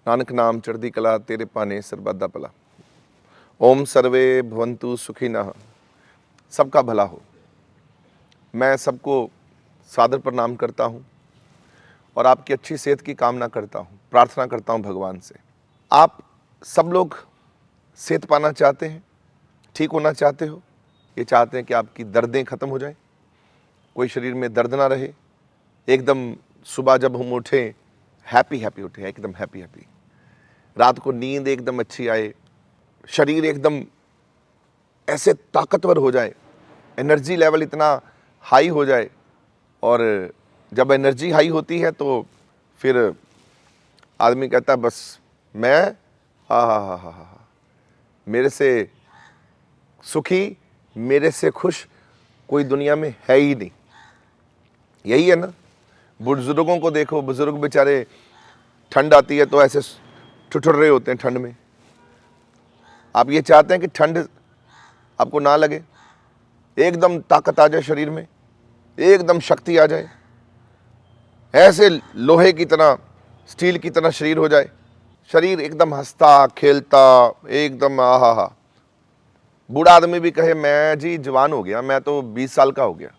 नानक नाम चढ़दी कला तेरे पाने सर्वदा भला। ओम सर्वे भवन्तु सुखिनः। सबका भला हो। मैं सबको सादर प्रणाम करता हूँ और आपकी अच्छी सेहत की कामना करता हूँ, प्रार्थना करता हूँ भगवान से। आप सब लोग सेहत पाना चाहते हैं, ठीक होना चाहते हो, ये चाहते हैं कि आपकी दर्दें खत्म हो जाएं, कोई शरीर में दर्द ना रहे, एकदम सुबह जब हम उठें हैप्पी हैप्पी उठें, एकदम हैप्पी हैप्पी, रात को नींद एकदम अच्छी आए, शरीर एकदम ऐसे ताकतवर हो जाए, एनर्जी लेवल इतना हाई हो जाए। और जब एनर्जी हाई होती है तो फिर आदमी कहता है बस मैं हा मेरे से सुखी, मेरे से खुश कोई दुनिया में है ही नहीं। यही है ना। बुजुर्गों को देखो, बुजुर्ग बेचारे ठंड आती है तो ऐसे ठुठुर रहे होते हैं ठंड में। आप ये चाहते हैं कि ठंड आपको ना लगे, एकदम ताकत आ जाए शरीर में, एकदम शक्ति आ जाए, ऐसे लोहे की तरह, स्टील की तरह शरीर हो जाए, शरीर एकदम हंसता खेलता, एकदम आहा। बूढ़ा आदमी भी कहे मैं जी जवान हो गया, मैं तो 20 साल का हो गया।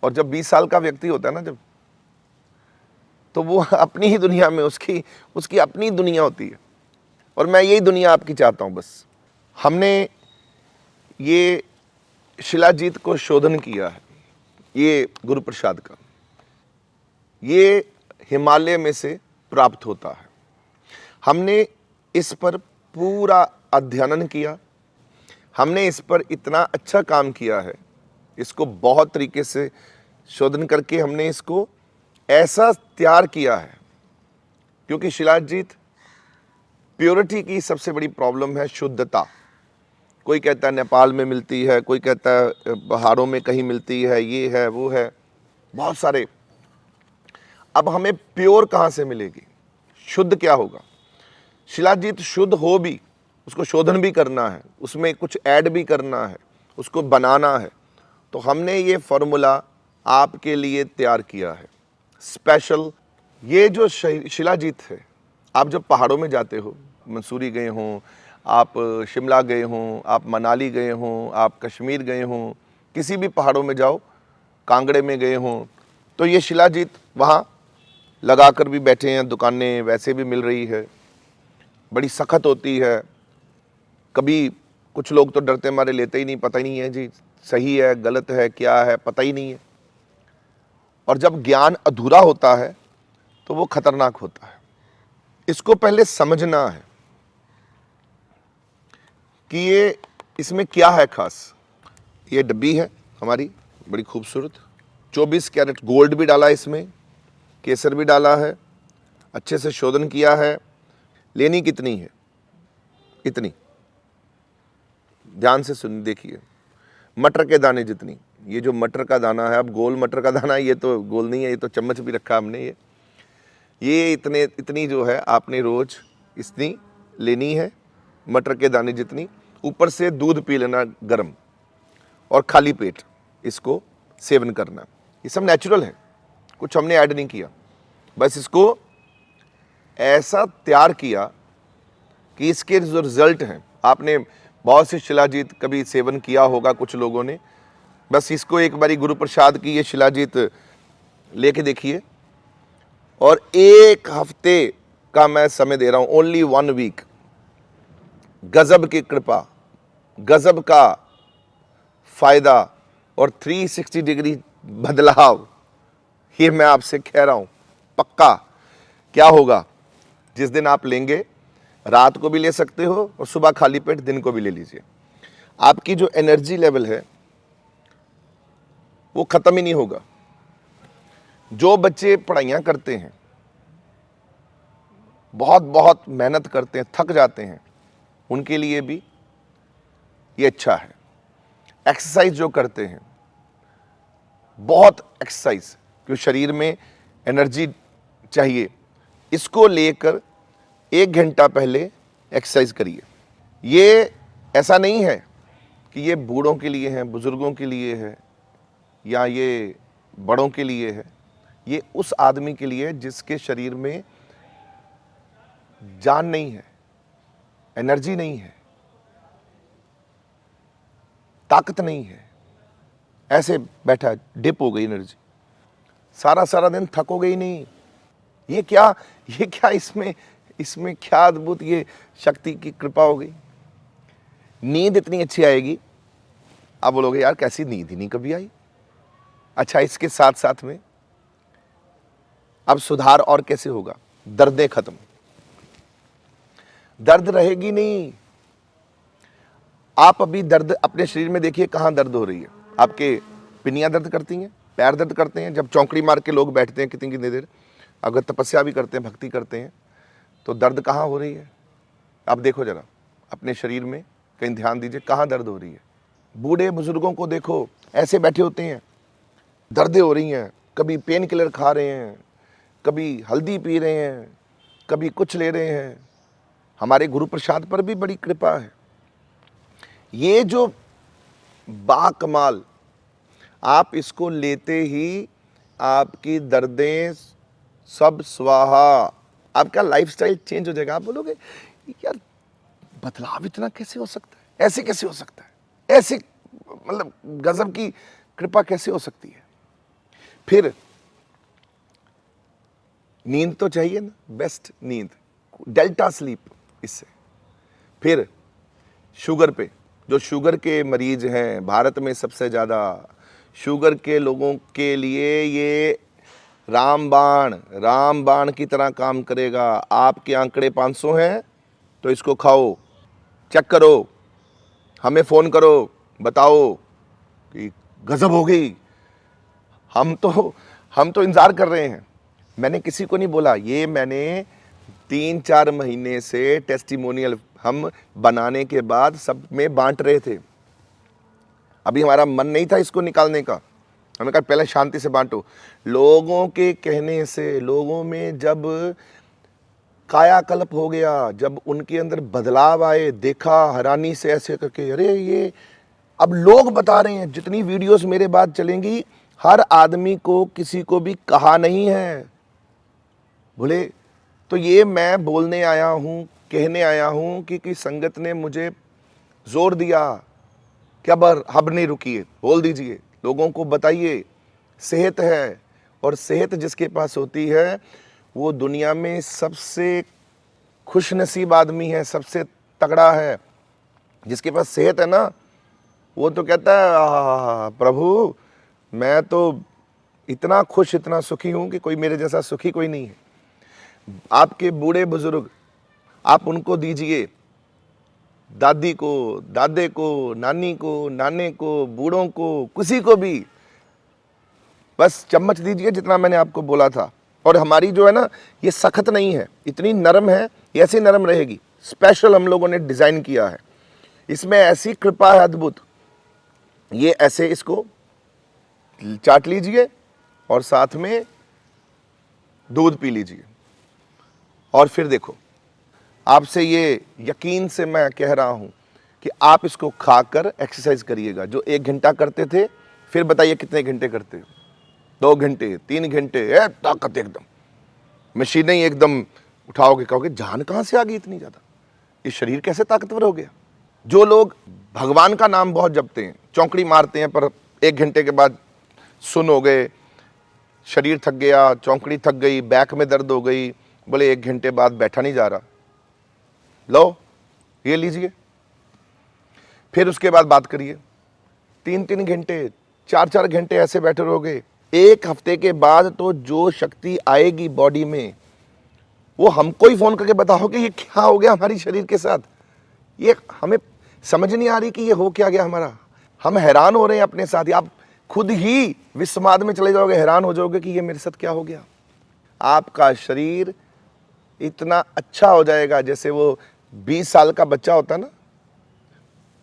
और जब 20 साल का व्यक्ति होता है ना, जब तो वो अपनी ही दुनिया में उसकी अपनी दुनिया होती है। और मैं यही दुनिया आपकी चाहता हूं। बस हमने ये शिलाजीत को शोधन किया है, ये गुरु प्रसाद का, ये हिमालय में से प्राप्त होता है। हमने इस पर पूरा अध्ययन किया, हमने इस पर इतना अच्छा काम किया है, इसको बहुत तरीके से शोधन करके हमने इसको ऐसा तैयार किया है। क्योंकि शिलाजीत प्योरिटी की सबसे बड़ी प्रॉब्लम है, शुद्धता। कोई कहता है नेपाल में मिलती है, कोई कहता है पहाड़ों में कहीं मिलती है, ये है वो है, बहुत सारे। अब हमें प्योर कहाँ से मिलेगी, शुद्ध क्या होगा। शिलाजीत शुद्ध हो भी, उसको शोधन भी करना है, उसमें कुछ ऐड भी करना है, उसको बनाना है। तो हमने ये फॉर्मूला आपके लिए तैयार किया है स्पेशल। ये जो शिलाजीत है, आप जब पहाड़ों में जाते हो, मंसूरी गए हों, आप शिमला गए हों, आप मनाली गए हों, आप कश्मीर गए हों, किसी भी पहाड़ों में जाओ, कांगड़े में गए हों, तो ये शिलाजीत वहाँ लगा कर भी बैठे हैं, दुकानें वैसे भी मिल रही है, बड़ी सख्त होती है। कभी कुछ लोग तो डरते मारे लेते ही नहीं, पता ही नहीं है जी सही है गलत है क्या है, पता ही नहीं है। और जब ज्ञान अधूरा होता है तो वो खतरनाक होता है। इसको पहले समझना है कि ये इसमें क्या है खास। ये डब्बी है हमारी बड़ी खूबसूरत, 24 कैरेट गोल्ड भी डाला इसमें, केसर भी डाला है, अच्छे से शोधन किया है। लेनी कितनी है, इतनी, ध्यान से सुन देखिए, मटर के दाने जितनी। ये जो मटर का दाना है, अब गोल मटर का दाना है, ये तो गोल नहीं है, ये तो चम्मच भी रखा हमने। ये इतनी जो है आपने रोज इतनी लेनी है, मटर के दाने जितनी। ऊपर से दूध पी लेना गर्म, और खाली पेट इसको सेवन करना। ये सब नेचुरल है, कुछ हमने ऐड नहीं किया, बस इसको ऐसा तैयार किया कि इसके जो रिजल्ट हैं, आपने बहुत सी शिलाजीत कभी सेवन किया होगा कुछ लोगों ने, बस इसको एक बारी गुरु प्रसाद की ये शिलाजीत लेके देखिए। और 1 हफ्ते का मैं समय दे रहा हूं, ओनली 1 वीक। गजब की कृपा, गजब का फायदा और 360 डिग्री बदलाव, ये मैं आपसे कह रहा हूं पक्का। क्या होगा जिस दिन आप लेंगे, रात को भी ले सकते हो और सुबह खाली पेट दिन को भी ले लीजिए। आपकी जो एनर्जी लेवल है वो खत्म ही नहीं होगा। जो बच्चे पढ़ाइयाँ करते हैं, बहुत बहुत मेहनत करते हैं, थक जाते हैं, उनके लिए भी ये अच्छा है। एक्सरसाइज जो करते हैं, बहुत एक्सरसाइज, क्योंकि शरीर में एनर्जी चाहिए, इसको लेकर 1 घंटा पहले एक्सरसाइज करिए। ये ऐसा नहीं है कि ये बूढ़ों के लिए है, बुजुर्गों के लिए है, या ये बड़ों के लिए है। ये उस आदमी के लिए है जिसके शरीर में जान नहीं है, एनर्जी नहीं है, ताकत नहीं है, ऐसे बैठा है, डिप हो गई एनर्जी, सारा सारा दिन थकोगे ही नहीं। ये क्या इसमें इसमें क्या अद्भुत ये शक्ति की कृपा हो गई। नींद इतनी अच्छी आएगी, आप बोलोगे यार कैसी नींद ही नहीं कभी आई। अच्छा, इसके साथ साथ में अब सुधार और कैसे होगा? दर्दें खत्म, दर्द रहेगी नहीं। आप अभी दर्द अपने शरीर में देखिए, कहां दर्द हो रही है? आपके पिनियां दर्द करती हैं, पैर दर्द करते हैं। जब चौंकड़ी मार के लोग बैठते हैं कितनी कितनी देर, अगर तपस्या भी करते हैं, भक्ति करते हैं, तो दर्द कहां हो रही है? आप देखो जरा अपने शरीर में, कहीं ध्यान दीजिए कहां दर्द हो रही है। बूढ़े बुजुर्गों को देखो, ऐसे बैठे होते हैं, दर्दें हो रही हैं, कभी पेन किलर खा रहे हैं, कभी हल्दी पी रहे हैं, कभी कुछ ले रहे हैं। हमारे गुरु प्रसाद पर भी बड़ी कृपा है। ये जो बाकमाल, आप इसको लेते ही आपकी दर्दें सब स्वाहा, आपका लाइफस्टाइल चेंज हो जाएगा। आप बोलोगे यार बदलाव इतना कैसे हो सकता है, ऐसे कैसे हो सकता है, ऐसे मतलब गजब की कृपा कैसे हो सकती है? फिर नींद तो चाहिए ना, बेस्ट नींद, डेल्टा स्लीप। इससे फिर शुगर पे, जो शुगर के मरीज हैं, भारत में सबसे ज़्यादा शुगर के लोगों के लिए ये रामबाण की तरह काम करेगा। आपके आंकड़े 500 हैं तो इसको खाओ, चेक करो, हमें फ़ोन करो, बताओ कि गजब हो गई। हम तो इंतज़ार कर रहे हैं। मैंने किसी को नहीं बोला, ये मैंने 3-4 महीने से टेस्टिमोनियल हम बनाने के बाद सब में बांट रहे थे। अभी हमारा मन नहीं था इसको निकालने का, हमने कहा पहले शांति से बांटो। लोगों के कहने से, लोगों में जब कायाकल्प हो गया, जब उनके अंदर बदलाव आए, देखा हैरानी से ऐसे करके, अरे ये अब लोग बता रहे हैं। जितनी वीडियोस मेरे बाद चलेंगी, हर आदमी को किसी को भी कहा नहीं है बोले, तो ये मैं बोलने आया हूँ, कहने आया हूँ कि संगत ने मुझे जोर दिया कि अब नहीं रुकिए, बोल दीजिए, लोगों को बताइए। सेहत है, और सेहत जिसके पास होती है वो दुनिया में सबसे खुशनसीब आदमी है, सबसे तगड़ा है। जिसके पास सेहत है ना, वो तो कहता है प्रभु मैं तो इतना खुश, इतना सुखी हूं कि कोई मेरे जैसा सुखी कोई नहीं है। आपके बूढ़े बुजुर्ग, आप उनको दीजिए, दादी को, दादे को, नानी को, नाने को, बूढ़ों को, किसी को भी बस चम्मच दीजिए जितना मैंने आपको बोला था। और हमारी जो है ना, ये सख्त नहीं है, इतनी नरम है, ऐसी नरम रहेगी। स्पेशल हम लोगों ने डिजाइन किया है, इसमें ऐसी कृपा है अद्भुत। ये ऐसे इसको चाट लीजिए और साथ में दूध पी लीजिए, और फिर देखो, आपसे ये यकीन से मैं कह रहा हूं कि आप इसको खाकर एक्सरसाइज करिएगा। जो 1 घंटा करते थे, फिर बताइए कितने घंटे करते हो? 2 घंटे, 3 घंटे, ताकत एकदम, मशीनें ही एकदम उठाओगे, कहोगे जान कहां से आ गई इतनी ज्यादा, ये शरीर कैसे ताकतवर हो गया। जो लोग भगवान का नाम बहुत जपते हैं, चौंकड़ी मारते हैं, पर 1 घंटे के बाद सुन हो गए, शरीर थक गया, चौंकड़ी थक गई, बैक में दर्द हो गई, बोले 1 घंटे बाद बैठा नहीं जा रहा, लो ये लीजिए। फिर उसके बाद बात करिए, 3-3 घंटे, 4-4 घंटे ऐसे बैठे रहोगे। 1 हफ्ते के बाद तो जो शक्ति आएगी बॉडी में, वो हमको ही फोन करके बताओ कि ये क्या हो गया हमारी शरीर के साथ। ये हमें समझ नहीं आ रही कि ये हो क्या गया हमारा। हम हैरान हो रहे हैं अपने साथ ही। आप खुद ही विस्माद में चले जाओगे, हैरान हो जाओगे कि ये मेरे साथ क्या हो गया। आपका शरीर इतना अच्छा हो जाएगा, जैसे वो 20 साल का बच्चा होता है ना,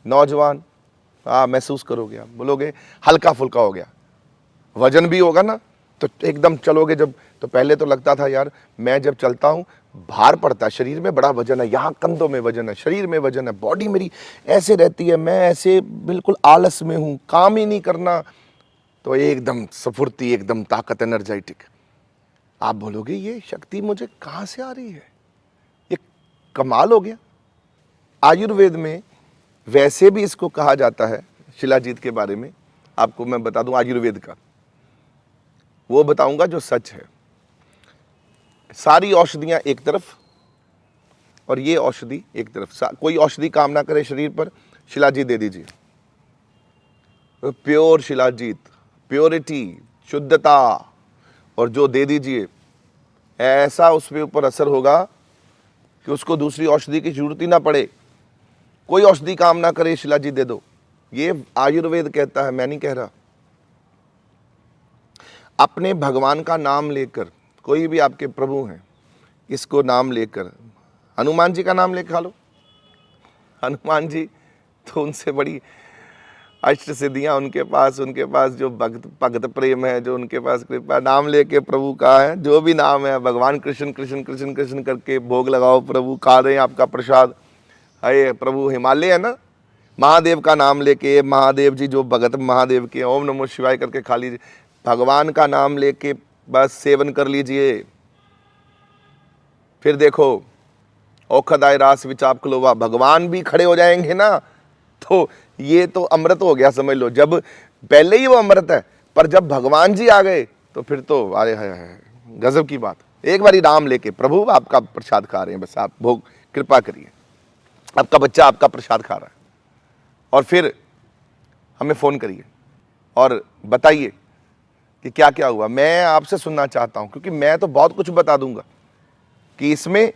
नौजवान, महसूस करोगे आप, बोलोगे हल्का फुल्का हो गया। वजन भी होगा ना, तो एकदम चलोगे जब, तो पहले तो लगता था यार मैं जब चलता हूँ भार पड़ता है, शरीर में बड़ा वजन है, यहाँ कंधों में वजन है, शरीर में वजन है, बॉडी मेरी ऐसे रहती है, मैं ऐसे बिल्कुल आलस में हूँ, काम ही नहीं करना। तो एकदम स्फूर्ति, एकदम ताकत, एनर्जेटिक। आप बोलोगे ये शक्ति मुझे कहाँ से आ रही है, ये कमाल हो गया। आयुर्वेद में वैसे भी इसको कहा जाता है, शिलाजीत के बारे में आपको मैं बता दूं, आयुर्वेद का वो बताऊंगा जो सच है। सारी औषधियां एक तरफ और ये औषधि एक तरफ। कोई औषधि काम ना करे शरीर पर, शिलाजीत दे दीजिए। प्योर शिलाजीत, प्योरिटी, शुद्धता, और जो दे दीजिए ऐसा उसके ऊपर असर होगा कि उसको दूसरी औषधि की जरूरत ही ना पड़े। कोई औषधि काम ना करे, शिलाजीत दे दो। ये आयुर्वेद कहता है, मैं नहीं कह रहा। अपने भगवान का नाम लेकर, कोई भी आपके प्रभु हैं, इसको नाम लेकर, हनुमान जी का नाम लेकर खा लो। हनुमान जी तो उनसे बड़ी अष्ट सिद्धियां उनके पास जो भक्त प्रेम है, जो उनके पास कृपा, नाम लेके प्रभु का है। जो भी नाम है, भगवान कृष्ण कृष्ण कृष्ण कृष्ण करके भोग लगाओ, प्रभु खा रहे हैं आपका प्रसाद। है प्रभु हिमालय है ना, महादेव का नाम लेके, महादेव जी जो भगत महादेव के, ओम नमो शिवाय करके खा लीजिए। भगवान का नाम लेके बस सेवन कर लीजिए। फिर देखो, औखदाय रास विचाप खलोवा, भगवान भी खड़े हो जाएंगे ना, तो ये तो अमृत हो गया समझ लो। जब पहले ही वो अमृत है, पर जब भगवान जी आ गए तो फिर तो अरे है गजब की बात। एक बारी नाम लेके, प्रभु आपका प्रसाद खा रहे हैं, बस आप भोग कृपा करिए, आपका बच्चा आपका प्रसाद खा रहा है, और फिर हमें फ़ोन करिए और बताइए कि क्या क्या हुआ। मैं आपसे सुनना चाहता हूं, क्योंकि मैं तो बहुत कुछ बता दूंगा कि इसमें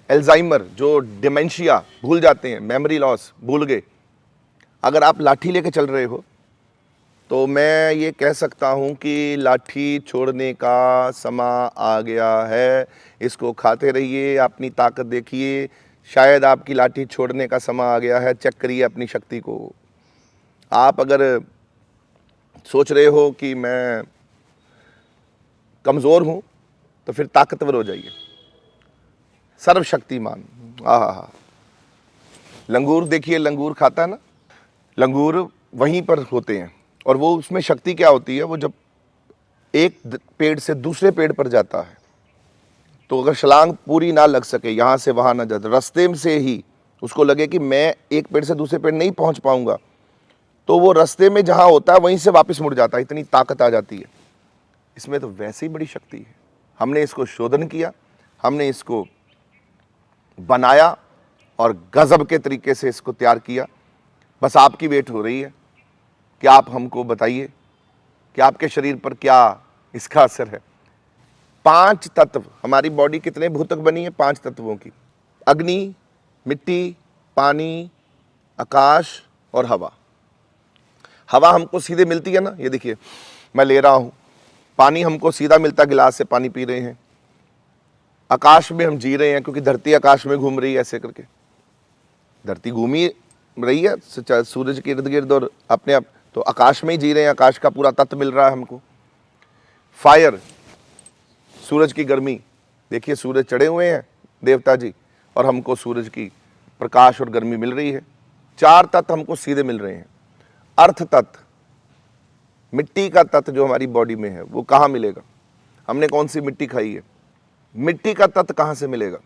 एल्जाइमर, जो डिमेंशिया, भूल जाते हैं, मेमोरी लॉस, भूल गए, अगर आप लाठी लेके चल रहे हो तो मैं ये कह सकता हूं कि लाठी छोड़ने का समय आ गया है। इसको खाते रहिए, अपनी ताकत देखिए, शायद आपकी लाठी छोड़ने का समय आ गया है। चेक करिए अपनी शक्ति को। आप अगर सोच रहे हो कि मैं कमज़ोर हूं, तो फिर ताकतवर हो जाइए, सर्वशक्तिमान। आहा, लंगूर देखिए, लंगूर खाता है ना, लंगूर वहीं पर होते हैं, और वो उसमें शक्ति क्या होती है, वो जब एक पेड़ से दूसरे पेड़ पर जाता है, तो अगर छलांग पूरी ना लग सके, यहाँ से वहाँ ना जाते, रास्ते से ही उसको लगे कि मैं एक पेड़ से दूसरे पेड़ नहीं पहुँच पाऊँगा, तो वो रास्ते में जहाँ होता है वहीं से वापस मुड़ जाता है। इतनी ताकत आ जाती है इसमें। तो वैसे ही बड़ी शक्ति है। हमने इसको शोधन किया, हमने इसको बनाया और गजब के तरीके से इसको तैयार किया। बस आपकी वेट हो रही है कि आप हमको बताइए कि आपके शरीर पर क्या इसका असर है। 5 तत्व, हमारी बॉडी कितने भूतक बनी है? 5 तत्वों की। अग्नि, मिट्टी, पानी, आकाश और हवा। हवा हमको सीधे मिलती है ना, ये देखिए मैं ले रहा हूँ। पानी हमको सीधा मिलता, गिलास से पानी पी रहे हैं। आकाश में हम जी रहे हैं, क्योंकि धरती आकाश में घूम रही है, ऐसे करके धरती घूम ही रही है सूरज के इर्द गिर्द, और अपने आप तो आकाश में ही जी रहे हैं। आकाश का पूरा तत्व मिल रहा है हमको। फायर, सूरज की गर्मी, देखिए सूरज चढ़े हुए हैं देवता जी, और हमको सूरज की प्रकाश और गर्मी मिल रही है। 4 तत्व हमको सीधे मिल रहे हैं। अर्थ तत्व, मिट्टी का तत्व जो हमारी बॉडी में है, वो कहाँ मिलेगा? हमने कौन सी मिट्टी खाई है? मिट्टी का तत्व कहाँ से मिलेगा?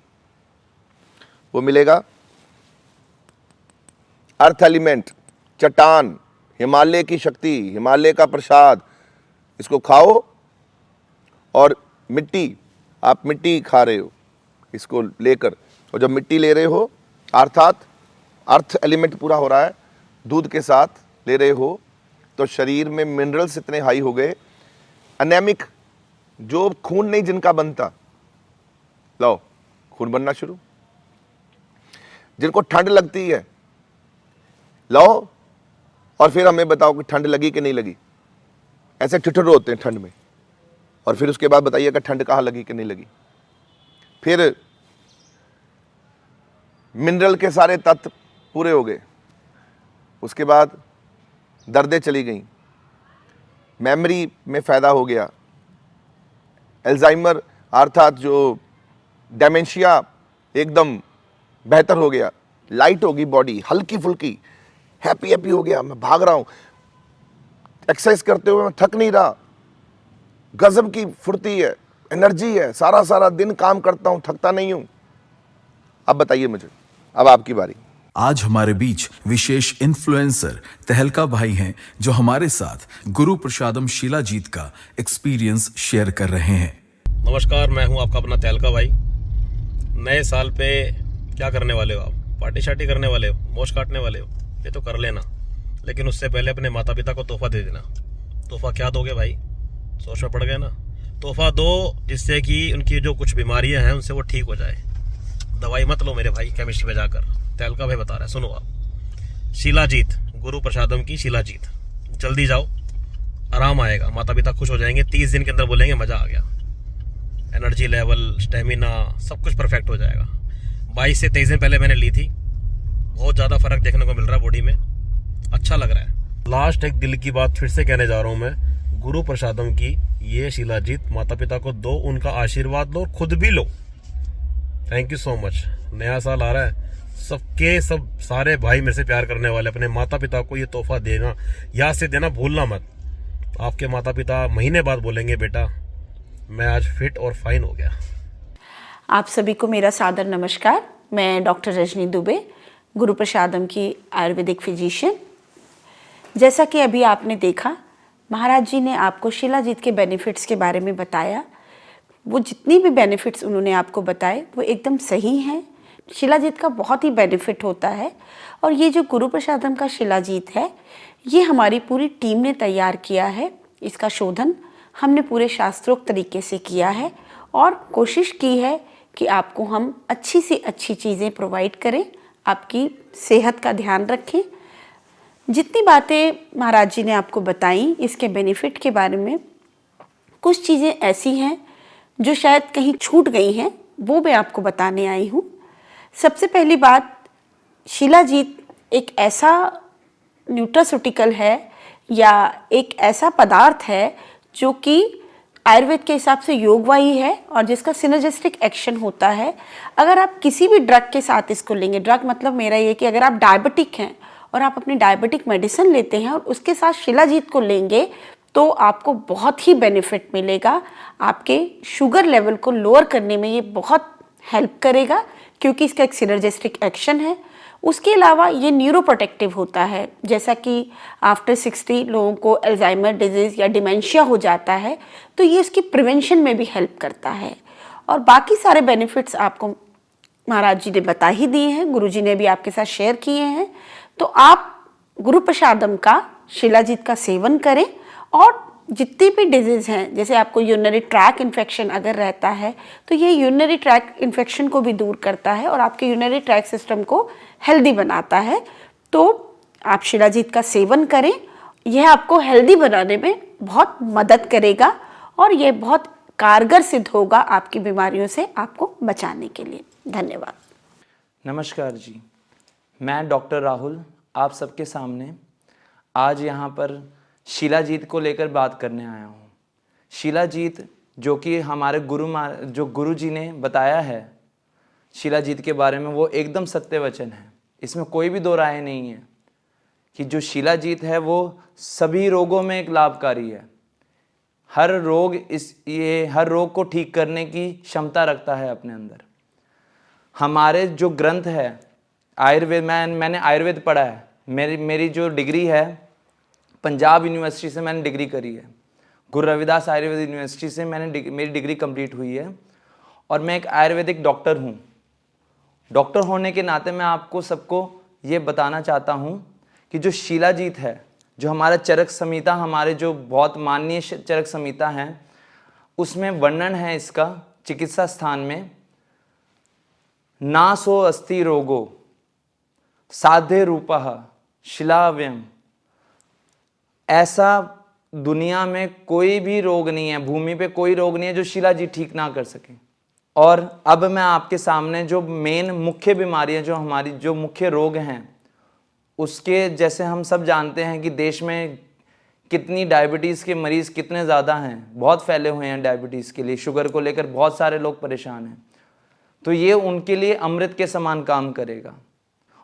वो मिलेगा अर्थ एलिमेंट, चट्टान, हिमालय की शक्ति, हिमालय का प्रसाद। इसको खाओ, और मिट्टी, आप मिट्टी खा रहे हो इसको लेकर, और जब मिट्टी ले रहे हो अर्थात अर्थ एलिमेंट पूरा हो रहा है, दूध के साथ ले रहे हो, तो शरीर में मिनरल्स इतने हाई हो गए। एनेमिक, जो खून नहीं जिनका बनता, लो खून बनना शुरू। जिनको ठंड लगती है, लो, और फिर हमें बताओ कि ठंड लगी कि नहीं लगी। ऐसे ठिठुर होते हैं ठंड में, और फिर उसके बाद बताइएगा ठंड कहाँ लगी कि नहीं लगी। फिर मिनरल के सारे तत्व पूरे हो गए, उसके बाद दर्दें चली गई, मेमोरी में फ़ायदा हो गया, एल्जाइमर अर्थात जो डेमेंशिया एकदम बेहतर हो गया, लाइट होगी बॉडी, हल्की फुल्की, हैप्पी हैप्पी हो गया, मैं भाग रहा हूँ, एक्सरसाइज करते हुए मैं थक नहीं रहा, गजब की फुर्ती है, एनर्जी है, सारा दिन काम करता हूँ, थकता नहीं हूँ। अब बताइए मुझे, अब आपकी बारी। आज हमारे बीच विशेष इन्फ्लुएंसर तहलका भाई हैं जो हमारे साथ गुरु प्रसादम शिलाजीत का एक्सपीरियंस शेयर कर रहे हैं। नमस्कार, मैं हूं आपका अपना तहलका भाई। नए साल पे क्या करने वाले हो आप? पार्टी शार्टी करने वाले हो? मोश काटने वाले हो? ये तो कर लेना, लेकिन उससे पहले अपने माता पिता को तोहफा दे देना। तोहफा क्या दोगे भाई? सोच में पड़ गए ना। तोहफा दो जिससे कि उनकी जो कुछ बीमारियां हैं उनसे वो ठीक हो जाए। दवाई मत लो मेरे भाई केमिस्ट्री में जाकर। तहलका भाई बता रहा है, सुनो आप। शिलाजीत, गुरु प्रसादम की शिलाजीत, जल्दी जाओ, आराम आएगा, माता पिता खुश हो जाएंगे। 30 दिन के अंदर बोलेंगे मजा आ गया, एनर्जी लेवल, स्टेमिना, सब कुछ परफेक्ट हो जाएगा। 22 से 23 दिन पहले मैंने ली थी, बहुत ज़्यादा फर्क देखने को मिल रहा है बॉडी में, अच्छा लग रहा है। लास्ट एक दिल की बात फिर से कहने जा रहा हूँ मैं, गुरु प्रसादम की ये शिलाजीत माता पिता को दो, उनका आशीर्वाद लो, खुद भी लो। Thank you so much. नया साल आ रहा है, सब सारे भाई मेरे से प्यार करने वाले, अपने माता पिता को ये तोहफा देना, याद से देना भूलना मत। आपके माता पिता महीने बाद बोलेंगे बेटा मैं आज फिट और फाइन हो गया। आप सभी को मेरा सादर नमस्कार। मैं डॉक्टर रजनी दुबे, गुरु प्रसादम की आयुर्वेदिक फिजिशियन। जैसा कि अभी आपने देखा, महाराज जी ने आपको शिलाजीत के बेनिफिट्स के बारे में बताया। वो जितनी भी बेनिफिट्स उन्होंने आपको बताए वो एकदम सही हैं। शिलाजीत का बहुत ही बेनिफिट होता है, और ये जो गुरु प्रसादम का शिलाजीत है ये हमारी पूरी टीम ने तैयार किया है। इसका शोधन हमने पूरे शास्त्रोक्त तरीके से किया है और कोशिश की है कि आपको हम अच्छी से अच्छी चीज़ें प्रोवाइड करें, आपकी सेहत का ध्यान रखें। जितनी बातें महाराज जी ने आपको बताई इसके बेनिफिट के बारे में, कुछ चीज़ें ऐसी हैं जो शायद कहीं छूट गई हैं, वो मैं आपको बताने आई हूँ। सबसे पहली बात, शिलाजीत एक ऐसा न्यूट्रास्यूटिकल है या एक ऐसा पदार्थ है जो कि आयुर्वेद के हिसाब से योगवाही है और जिसका सिनर्जिस्टिक एक्शन होता है। अगर आप किसी भी ड्रग के साथ इसको लेंगे, ड्रग मतलब मेरा ये कि अगर आप डायबिटिक हैं और आप अपनी डायबिटिक मेडिसिन लेते हैं और उसके साथ शिलाजीत को लेंगे तो आपको बहुत ही बेनिफिट मिलेगा। आपके शुगर लेवल को लोअर करने में ये बहुत हेल्प करेगा क्योंकि इसका एक सिनर्जिस्टिक एक्शन है। उसके अलावा ये न्यूरोप्रोटेक्टिव होता है। जैसा कि आफ्टर 60 लोगों को अल्जाइमर डिजीज़ या डिमेंशिया हो जाता है तो ये इसकी प्रिवेंशन में भी हेल्प करता है। और बाकी सारे बेनिफिट्स आपको महाराज जी ने बता ही दिए हैं, गुरु जी ने भी आपके साथ शेयर किए हैं। तो आप गुरु प्रसादम का शिलाजीत का सेवन करें और जितनी भी डिजीज़ हैं, जैसे आपको यूरिनरी ट्रैक इन्फेक्शन अगर रहता है तो ये यूरिनरी ट्रैक इन्फेक्शन को भी दूर करता है और आपके यूरिनरी ट्रैक सिस्टम को हेल्दी बनाता है। तो आप शिलाजीत का सेवन करें, यह आपको हेल्दी बनाने में बहुत मदद करेगा और ये बहुत कारगर सिद्ध होगा आपकी बीमारियों से आपको बचाने के लिए। धन्यवाद। नमस्कार जी, मैं डॉक्टर राहुल आप सबके सामने आज यहाँ पर शिलाजीत को लेकर बात करने आया हूँ। शिलाजीत जो कि हमारे गुरु जी ने बताया है शिलाजीत के बारे में, वो एकदम सत्य वचन है। इसमें कोई भी दो राय नहीं है कि जो शिलाजीत है वो सभी रोगों में एक लाभकारी है। हर रोग को ठीक करने की क्षमता रखता है अपने अंदर। हमारे जो ग्रंथ है आयुर्वेद, मैंने आयुर्वेद पढ़ा है। मेरी जो डिग्री है पंजाब यूनिवर्सिटी से मैंने डिग्री करी है। गुरु रविदास आयुर्वेद यूनिवर्सिटी से मेरी डिग्री कंप्लीट हुई है और मैं एक आयुर्वेदिक डॉक्टर हूँ। डॉक्टर होने के नाते मैं आपको सबको ये बताना चाहता हूँ कि जो शिलाजीत है, जो हमारा चरक संहिता, हमारे जो बहुत माननीय चरक संहिता हैं, उसमें वर्णन है इसका चिकित्सा स्थान में, नासो अस्ति रोगो साध्य रूपः शिलाव्यम। ऐसा दुनिया में कोई भी रोग नहीं है, भूमि पे कोई रोग नहीं है जो शिलाजीत ठीक ना कर सके। और अब मैं आपके सामने जो मेन मुख्य बीमारियां, जो हमारी जो मुख्य रोग हैं, उसके जैसे हम सब जानते हैं कि देश में कितनी डायबिटीज़ के मरीज़ कितने ज़्यादा हैं, बहुत फैले हुए हैं डायबिटीज़ के लिए, शुगर को लेकर बहुत सारे लोग परेशान हैं। तो ये उनके लिए अमृत के समान काम करेगा।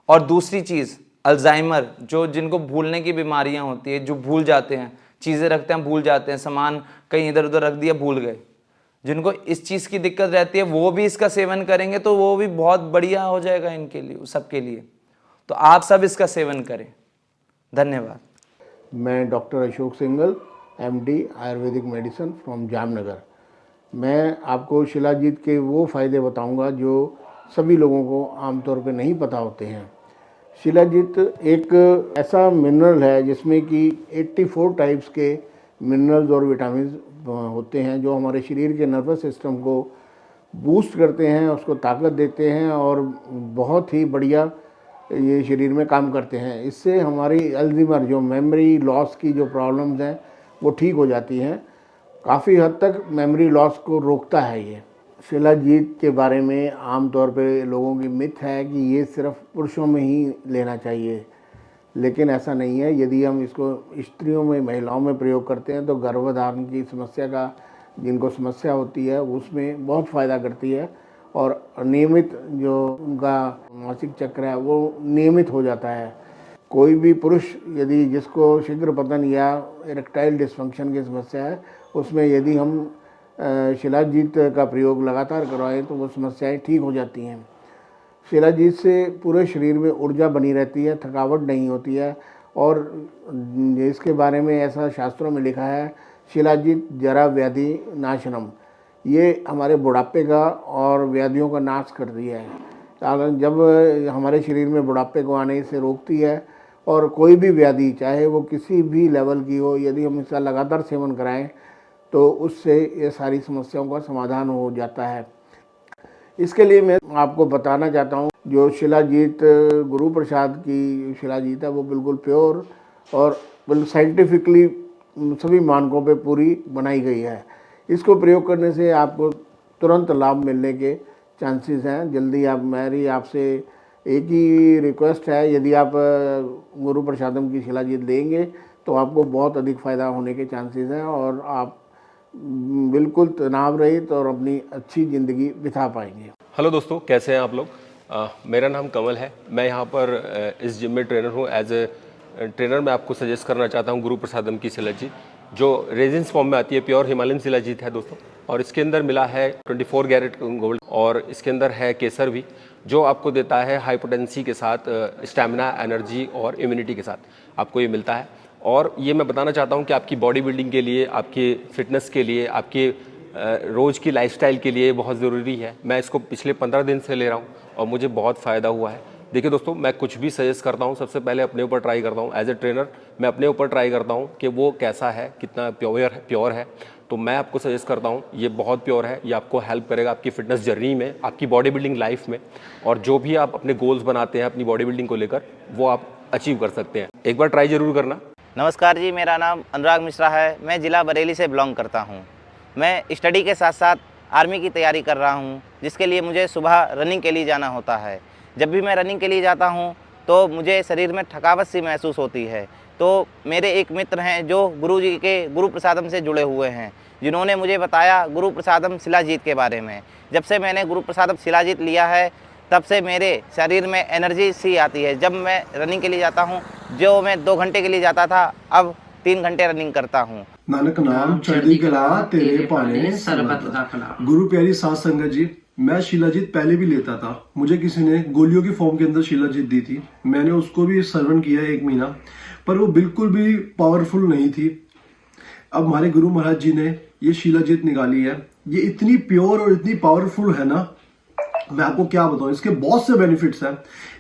और दूसरी चीज़ अल्जाइमर, जो जिनको भूलने की बीमारियां होती है, जो भूल जाते हैं, चीज़ें रखते हैं भूल जाते हैं, सामान कहीं इधर उधर रख दिया भूल गए, जिनको इस चीज़ की दिक्कत रहती है वो भी इसका सेवन करेंगे तो वो भी बहुत बढ़िया हो जाएगा इनके लिए, सबके लिए। तो आप सब इसका सेवन करें। धन्यवाद। मैं doctor Ashok single, MD Ayurvedic medicine from Jamnagar. मैं आपको शिलाजीत के वो फ़ायदे बताऊंगा जो सभी लोगों को आमतौर पे नहीं पता होते हैं। शिलाजीत एक ऐसा मिनरल है जिसमें कि 84 टाइप्स के मिनरल्स और विटामिन होते हैं जो हमारे शरीर के नर्वस सिस्टम को बूस्ट करते हैं, उसको ताकत देते हैं और बहुत ही बढ़िया ये शरीर में काम करते हैं। इससे हमारी अल्जीमर जो मेमोरी लॉस की जो प्रॉब्लम्स हैं वो ठीक हो जाती हैं। काफ़ी हद तक मेमोरी लॉस को रोकता है ये। शिलाजीत के बारे में आमतौर पे लोगों की मिथ है कि ये सिर्फ पुरुषों में ही लेना चाहिए, लेकिन ऐसा नहीं है। यदि हम इसको स्त्रियों में, महिलाओं में प्रयोग करते हैं तो गर्भधारण की समस्या का जिनको समस्या होती है उसमें बहुत फ़ायदा करती है और नियमित जो उनका मासिक चक्र है वो नियमित हो जाता है। कोई भी पुरुष यदि जिसको शीघ्र पतन या इरेक्टाइल डिस्फंक्शन की समस्या है उसमें यदि हम शिलाजीत का प्रयोग लगातार करवाएं तो वो समस्याएं ठीक हो जाती हैं। शिलाजीत से पूरे शरीर में ऊर्जा बनी रहती है, थकावट नहीं होती है और इसके बारे में ऐसा शास्त्रों में लिखा है, शिलाजीत जरा व्याधि नाशनम, ये हमारे बुढ़ापे का और व्याधियों का नाश करती है। जब हमारे शरीर में बुढ़ापे को आने से रोकती है और कोई भी व्याधि चाहे वो किसी भी लेवल की हो, यदि हम इसका लगातार सेवन कराएं तो उससे ये सारी समस्याओं का समाधान हो जाता है। इसके लिए मैं आपको बताना चाहता हूँ जो शिलाजीत गुरु प्रसाद की शिलाजीत है वो बिल्कुल प्योर और बिल्कुल साइंटिफिकली सभी मानकों पे पूरी बनाई गई है। इसको प्रयोग करने से आपको तुरंत लाभ मिलने के चांसेस हैं। जल्दी आप, मेरी आपसे एक ही रिक्वेस्ट है, यदि आप गुरु प्रसादम की शिलाजीत लेंगे तो आपको बहुत अधिक फ़ायदा होने के चांसेस हैं और आप बिल्कुल तनाव रहित और अपनी अच्छी ज़िंदगी बिता पाएंगे। हेलो दोस्तों, कैसे हैं आप लोग? मेरा नाम कमल है। मैं यहाँ पर इस जिम में ट्रेनर हूँ। एज ए ट्रेनर मैं आपको सजेस्ट करना चाहता हूँ गुरु प्रसादम की शिलाजीत, जो रेजिन्स फॉर्म में आती है। प्योर हिमालयन शिलाजीत है दोस्तों, और इसके अंदर मिला है 24 कैरेट गोल्ड और इसके अंदर है केसर भी, जो आपको देता है हाई पोटेंसी के साथ स्टैमिना, एनर्जी और इम्यूनिटी के साथ आपको ये मिलता है। और ये मैं बताना चाहता हूँ कि आपकी बॉडी बिल्डिंग के लिए, आपकी फिटनेस के लिए, आपके रोज़ की लाइफस्टाइल के लिए बहुत ज़रूरी है। मैं इसको पिछले 15 दिन से ले रहा हूँ और मुझे बहुत फ़ायदा हुआ है। देखिए दोस्तों, मैं कुछ भी सजेस्ट करता हूँ सबसे पहले अपने ऊपर ट्राई करता हूँ। एज ए ट्रेनर मैं अपने ऊपर ट्राई करता हूँ कि वो कैसा है, कितना प्योर है। तो मैं आपको सजेस्ट करता हूँ ये बहुत प्योर है। ये आपको हेल्प करेगा आपकी फ़िटनेस जर्नी में, आपकी बॉडी बिल्डिंग लाइफ में, और जो भी आप अपने गोल्स बनाते हैं अपनी बॉडी बिल्डिंग को लेकर वो आप अचीव कर सकते हैं। एक बार ट्राई ज़रूर करना। नमस्कार जी, मेरा नाम अनुराग मिश्रा है। मैं ज़िला बरेली से बिलोंग करता हूँ। मैं स्टडी के साथ साथ आर्मी की तैयारी कर रहा हूँ, जिसके लिए मुझे सुबह रनिंग के लिए जाना होता है। जब भी मैं रनिंग के लिए जाता हूँ तो मुझे शरीर में थकावट सी महसूस होती है। तो मेरे एक मित्र हैं जो गुरुजी के गुरु प्रसादम से जुड़े हुए हैं, जिन्होंने मुझे बताया गुरु प्रसादम शिलाजीत के बारे में। जब से मैंने गुरु प्रसादम शिलाजीत लिया है तब से मेरे शरीर में एनर्जी सी आती है। जब मैं रनिंग के लिए जाता हूँ, जो मैं 2 घंटे के लिए जाता था, अब 3 घंटे रनिंग करता हूँ। नानक नाम चढ़दी कला तेरे पाने सरबत दा कला। गुरु प्यारी साध संगत जी, मैं शिलाजीत पहले भी लेता था। मुझे किसी ने गोलियों की फॉर्म के अंदर शिलाजीत दी थी, मैंने उसको भी सेवन किया 1 महीना, पर वो बिल्कुल भी पावरफुल नहीं थी। अब हमारे गुरु महाराज जी ने ये शिलाजीत निकाली है। ये इतनी प्योर और इतनी पावरफुल है ना, मैं आपको क्या बताऊं। इसके बहुत से बेनिफिट्स हैं।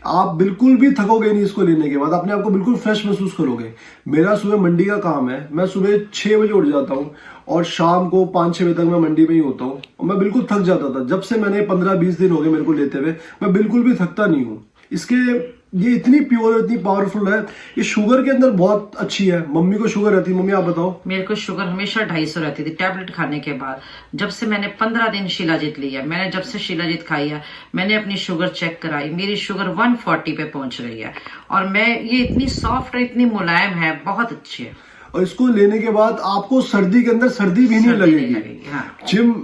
आप बिल्कुल भी थकोगे नहीं इसको लेने के बाद, अपने आप को बिल्कुल फ्रेश महसूस करोगे। मेरा सुबह मंडी का काम है, मैं सुबह 6 बजे उठ जाता हूं और शाम को 5-6 बजे तक मैं मंडी में ही होता हूं और मैं बिल्कुल थक जाता था। जब से मैंने 15-20 दिन हो गए मेरे को लेते हुए, मैं बिल्कुल भी थकता नहीं हूँ। इसके ये इतनी प्योर, इतनी पावरफुल है। ये शुगर के अंदर बहुत अच्छी है। मम्मी को शुगर रहती है, मम्मी आप बताओ। मेरे को शुगर हमेशा 250 रहती थी टैबलेट खाने के बाद। जब से मैंने 15 दिन शिलाजीत लिया, मैंने जब से शिलाजीत खाई है, मैंने अपनी शुगर चेक कराई, मेरी शुगर 140 पे पहुंच रही है। और मैं ये इतनी सॉफ्ट है, इतनी मुलायम है, बहुत अच्छी है। और इसको लेने के बाद आपको सर्दी के अंदर सर्दी भी नहीं लगेगी। हाँ।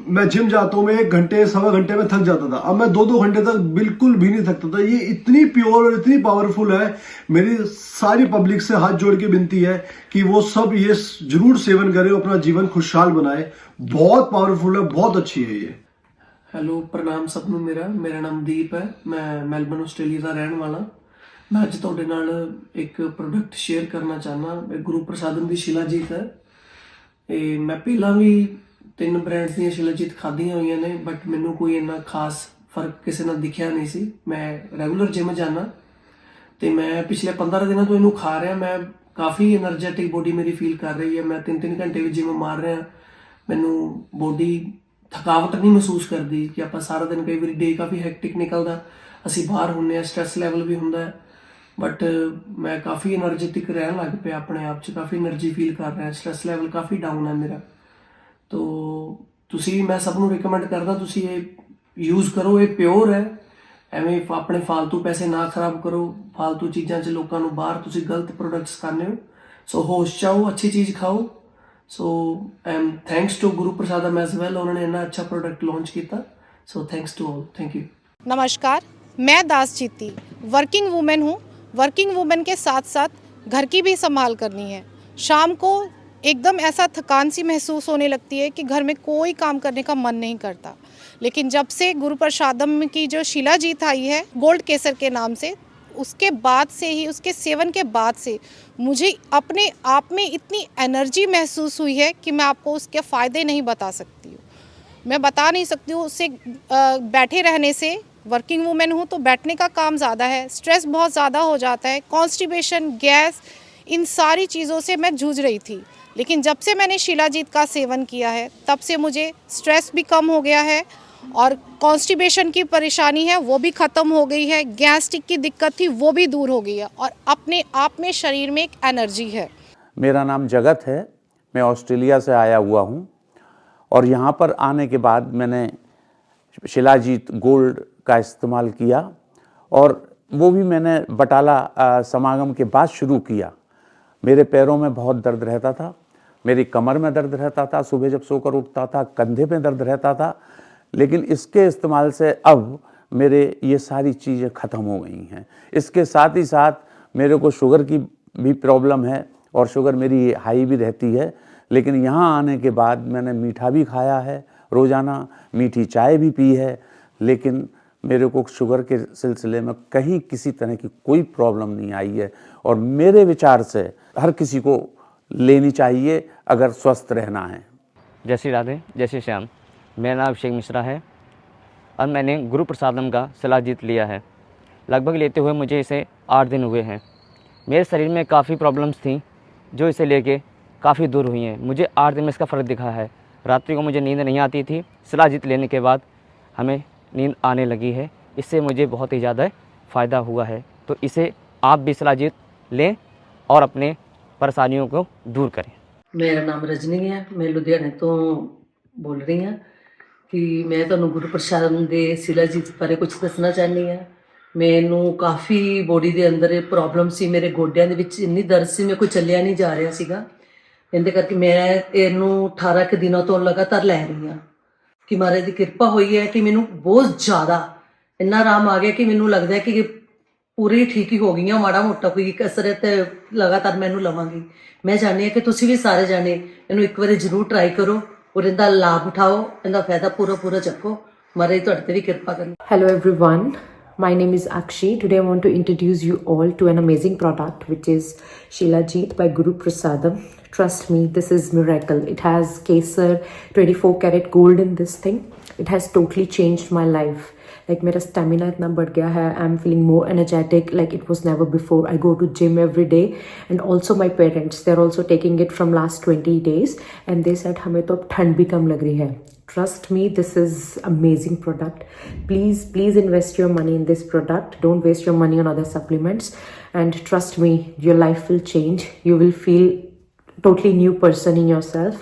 मैं जिम जाता हूँ, मैं 1 घंटे 1.25 घंटे में थक जाता था, अब मैं 2-2 घंटे तक बिल्कुल भी नहीं थकता था। ये इतनी प्योर और इतनी पावरफुल है। मेरी सारी पब्लिक से हाथ जोड़ के विनती है कि वो सब ये जरूर सेवन करें, अपना जीवन खुशहाल बनाए। बहुत पावरफुल है, बहुत अच्छी है ये। ਹੈਲੋ, ਪ੍ਰਣਾਮ ਸਭ ਨੂੰ। ਮੇਰਾ ਨਾਮ ਦੀਪ ਹੈ। ਮੈਂ ਮੈਲਬਨ ਆਸਟ੍ਰੇਲੀਆ ਦਾ ਰਹਿਣ ਵਾਲਾ। ਮੈਂ ਅੱਜ ਤੁਹਾਡੇ ਨਾਲ ਇੱਕ ਪ੍ਰੋਡਕਟ ਸ਼ੇਅਰ ਕਰਨਾ ਚਾਹਨਾ। ਇਹ ਗੁਰੂ ਪ੍ਰਸਾਦਮ ਦੀ ਸ਼ਿਲਾਜੀਤ ਹੈ। ਇਹ ਮੈਂ ਪਹਿਲਾਂ ਵੀ 3 ਬ੍ਰਾਂਡਸ ਦੀਆਂ ਸ਼ਿਲਾਜੀਤ ਖਾਧੀਆਂ ਹੋਈਆਂ ਨੇ, ਬਟ ਮੈਨੂੰ ਕੋਈ ਇੰਨਾ ਖਾਸ ਫਰਕ ਕਿਸੇ ਨਾਲ ਦਿਖਿਆ ਨਹੀਂ ਸੀ। ਮੈਂ ਰੈਗੂਲਰ ਜਿਮ ਜਾਣਾ ਤੇ ਮੈਂ ਪਿਛਲੇ 15 ਦਿਨਾਂ ਤੋਂ ਇਹਨੂੰ ਖਾ ਰਿਹਾ। ਮੈਂ ਕਾਫੀ એનર્ਜੈਟਿਕ ਬੋਡੀ ਮੇਰੀ ਫੀਲ ਕਰ ਰਹੀ ਹੈ। ਮੈਂ 3-3 ਘੰਟੇ ਵੀ ਜਿਮ ਮਾਰ ਰਿਹਾ। ਮੈਨੂੰ ਬੋਡੀ ਥਕਾਵਟ ਨਹੀਂ ਮਹਿਸੂਸ ਕਰਦੀ ਕਿ ਆਪਾਂ ਸਾਰਾ ਦਿਨ, ਕਈ ਵਾਰੀ ਡੇ ਕਾਫੀ ਹੈਕਟਿਕ ਨਿਕਲਦਾ, ਅਸੀਂ ਬਾਹਰ ਹੁੰਦੇ ਹਾਂ, ਸਟ੍ਰੈਸ ਲੈਵਲ ਵੀ ਹੁੰਦਾ ਹੈ, ਬਟ ਮੈਂ ਕਾਫੀ એનર્ਜੈਟਿਕ ਰਹਿਣ ਲੱਗ ਪਿਆ ਆਪਣੇ ਆਪ 'ਚ, ਕਾਫੀ એનર્ਜੀ ਫੀਲ ਕਰ ਰਿਹਾ, ਸਟ੍ਰੈਸ ਲੈਵਲ ਕਾਫੀ ਡਾਊਨ ਹੈ ਮੇਰਾ। ਤੋ ਤੁਸੀਂ, ਮੈਂ ਸਭ ਨੂੰ ਰਿਕਮੈਂਡ ਕਰਦਾ ਤੁਸੀਂ ਇਹ ਯੂਜ਼ ਕਰੋ। ਇਹ ਪਿਓਰ ਹੈ। ਐਵੇਂ ਆਪਣੇ ਫਾਲਤੂ ਪੈਸੇ ਨਾ ਖਰਾਬ ਕਰੋ ਫਾਲਤੂ ਚੀਜ਼ਾਂ 'ਚ, ਲੋਕਾਂ ਨੂੰ ਬਾਹਰ ਤੁਸੀਂ ਗਲਤ ਪ੍ਰੋਡਕਟਸ ਖਾਂਦੇ ਹੋ। ਸੋ ਹੋਸ਼ 'ਚ ਆਓ, ਅੱਛੀ ਚੀਜ਼ ਖਾਓ। So thanks to Guru Prasadam as well, उन्होंने इतना अच्छा प्रोडक्ट लॉन्च किया। So thanks to all, thank you. नमस्कार, मैं दास जीती वर्किंग वूमेन हूँ। वर्किंग वूमेन के साथ साथ घर की भी संभाल करनी है। शाम को एकदम ऐसा थकान सी महसूस होने लगती है कि घर में कोई काम करने का मन नहीं करता, लेकिन जब से गुरु प्रसादम की जो शिलाजीत आई है गोल्ड केसर के नाम से, उसके बाद से ही, उसके सेवन के बाद से मुझे अपने आप में इतनी एनर्जी महसूस हुई है कि मैं आपको उसके फ़ायदे नहीं बता सकती हूँ। मैं बता नहीं सकती हूँ। उससे बैठे रहने से, वर्किंग वूमेन हूँ तो बैठने का काम ज़्यादा है, स्ट्रेस बहुत ज़्यादा हो जाता है, कॉन्स्टिपेशन, गैस, इन सारी चीज़ों से मैं जूझ रही थी। लेकिन जब से मैंने शिलाजीत का सेवन किया है तब से मुझे स्ट्रेस भी कम हो गया है और कॉन्स्टिपेशन की परेशानी है वो भी ख़त्म हो गई है, गैस्ट्रिक की दिक्कत थी वो भी दूर हो गई है, और अपने आप में शरीर में एक एनर्जी है। मेरा नाम जगत है। मैं ऑस्ट्रेलिया से आया हुआ हूँ और यहाँ पर आने के बाद मैंने शिलाजीत गोल्ड का इस्तेमाल किया, और वो भी मैंने बटाला समागम के बाद शुरू किया। मेरे पैरों में बहुत दर्द रहता था, मेरी कमर में दर्द रहता था, सुबह जब सोकर उठता था कंधे पे दर्द रहता था, लेकिन इसके इस्तेमाल से अब मेरे ये सारी चीज़ें ख़त्म हो गई हैं। इसके साथ ही साथ मेरे को शुगर की भी प्रॉब्लम है और शुगर मेरी हाई भी रहती है, लेकिन यहाँ आने के बाद मैंने मीठा भी खाया है, रोज़ाना मीठी चाय भी पी है, लेकिन मेरे को शुगर के सिलसिले में कहीं किसी तरह की कोई प्रॉब्लम नहीं आई है। और मेरे विचार से हर किसी को लेनी चाहिए अगर स्वस्थ रहना है। जय श्री राधे, जय श्री श्याम। मेरा नाम अभिषेक मिश्रा है और मैंने गुरु प्रसादम का शिलाजीत लिया है। लगभग लेते हुए मुझे इसे 8 दिन हुए हैं। मेरे शरीर में काफ़ी प्रॉब्लम्स थी जो इसे लेके काफ़ी दूर हुई हैं। मुझे 8 दिन में इसका फ़र्क दिखा है। रात्रि को मुझे नींद नहीं आती थी, शिलाजीत लेने के बाद हमें नींद आने लगी है। इससे मुझे बहुत ही ज़्यादा फ़ायदा हुआ है। तो इसे आप भी शिलाजीत लें और अपने परेशानियों को दूर करें। मेरा नाम रजनी है, मैं लुधियाने तो बोल रही हाँ कि मैं ਤੁਹਾਨੂੰ ਗੁਰੂ ਪ੍ਰਸਾਦਮ ਦੇ शिलाजीत ਬਾਰੇ ਕੁਝ ਦੱਸਣਾ ਚਾਹੁੰਦੀ ਹਾਂ। ਮੈਨੂੰ ਕਾਫੀ ਬੋਡੀ ਦੇ ਅੰਦਰ ਪ੍ਰੋਬਲਮ ਸੀ, ਮੇਰੇ ਗੋਡਿਆਂ ਦੇ ਵਿੱਚ ਇੰਨੀ ਦਰਦ ਸੀ, ਮੇਰੇ ਕੋਲ ਚੱਲਿਆ ਨਹੀਂ ਜਾ ਰਿਹਾ ਸੀਗਾ। ਇਹਦੇ ਕਰਕੇ ਮੈਂ ਇਹਨੂੰ 18 ਕੁ ਦਿਨਾਂ ਤੋਂ ਲਗਾਤਾਰ ਲੈ ਰਹੀ ਹਾਂ ਕਿ ਮਹਾਰਾਜ ਦੀ ਕਿਰਪਾ ਹੋਈ ਹੈ ਕਿ ਮੈਨੂੰ ਬਹੁਤ ਜ਼ਿਆਦਾ ਇੰਨਾ ਆਰਾਮ ਆ ਗਿਆ ਕਿ ਮੈਨੂੰ ਲੱਗਦਾ ਹੈ ਕਿ ਪੂਰੀ ਠੀਕ ਹੀ ਹੋ ਗਈਆਂ। ਮਾੜਾ ਮੋਟਾ ਕੋਈ ਕਸਰਤ ਲਗਾਤਾਰ ਮੈਨੂੰ ਲਵਾਂਗੀ। ਮੈਂ ਚਾਹੁੰਦੀ ਹਾਂ ਕਿ ਤੁਸੀਂ ਵੀ ਸਾਰੇ ਜਾਣੇ ਇਹਨੂੰ ਇੱਕ ਵਾਰੀ ਜ਼ਰੂਰ ਟਰਾਈ ਕਰੋ और इनका लाभ उठाओ, इनका फायदा पूरा चक्को। महाराज तुहाडे ते भी कृपा करें। Hello everyone, my name is Akshi. Today I want to introduce you all to an amazing product which is Shilajeet by Guru Prasadam. Trust me, this is miracle. It has Kesar 24 karat gold in this thing. It has totally changed my life. Like मेरा stamina इतना बढ़ गया है, I am feeling more energetic like it was never before. I go to gym every day, and also my parents, they're also taking it from last 20 days and they said हमें तो अब ठंड भी कम लग रही है. Trust me, this is amazing product. Please invest your money in this product. Don't waste your money on other supplements, and trust me, your life will change. You will feel totally new person in yourself.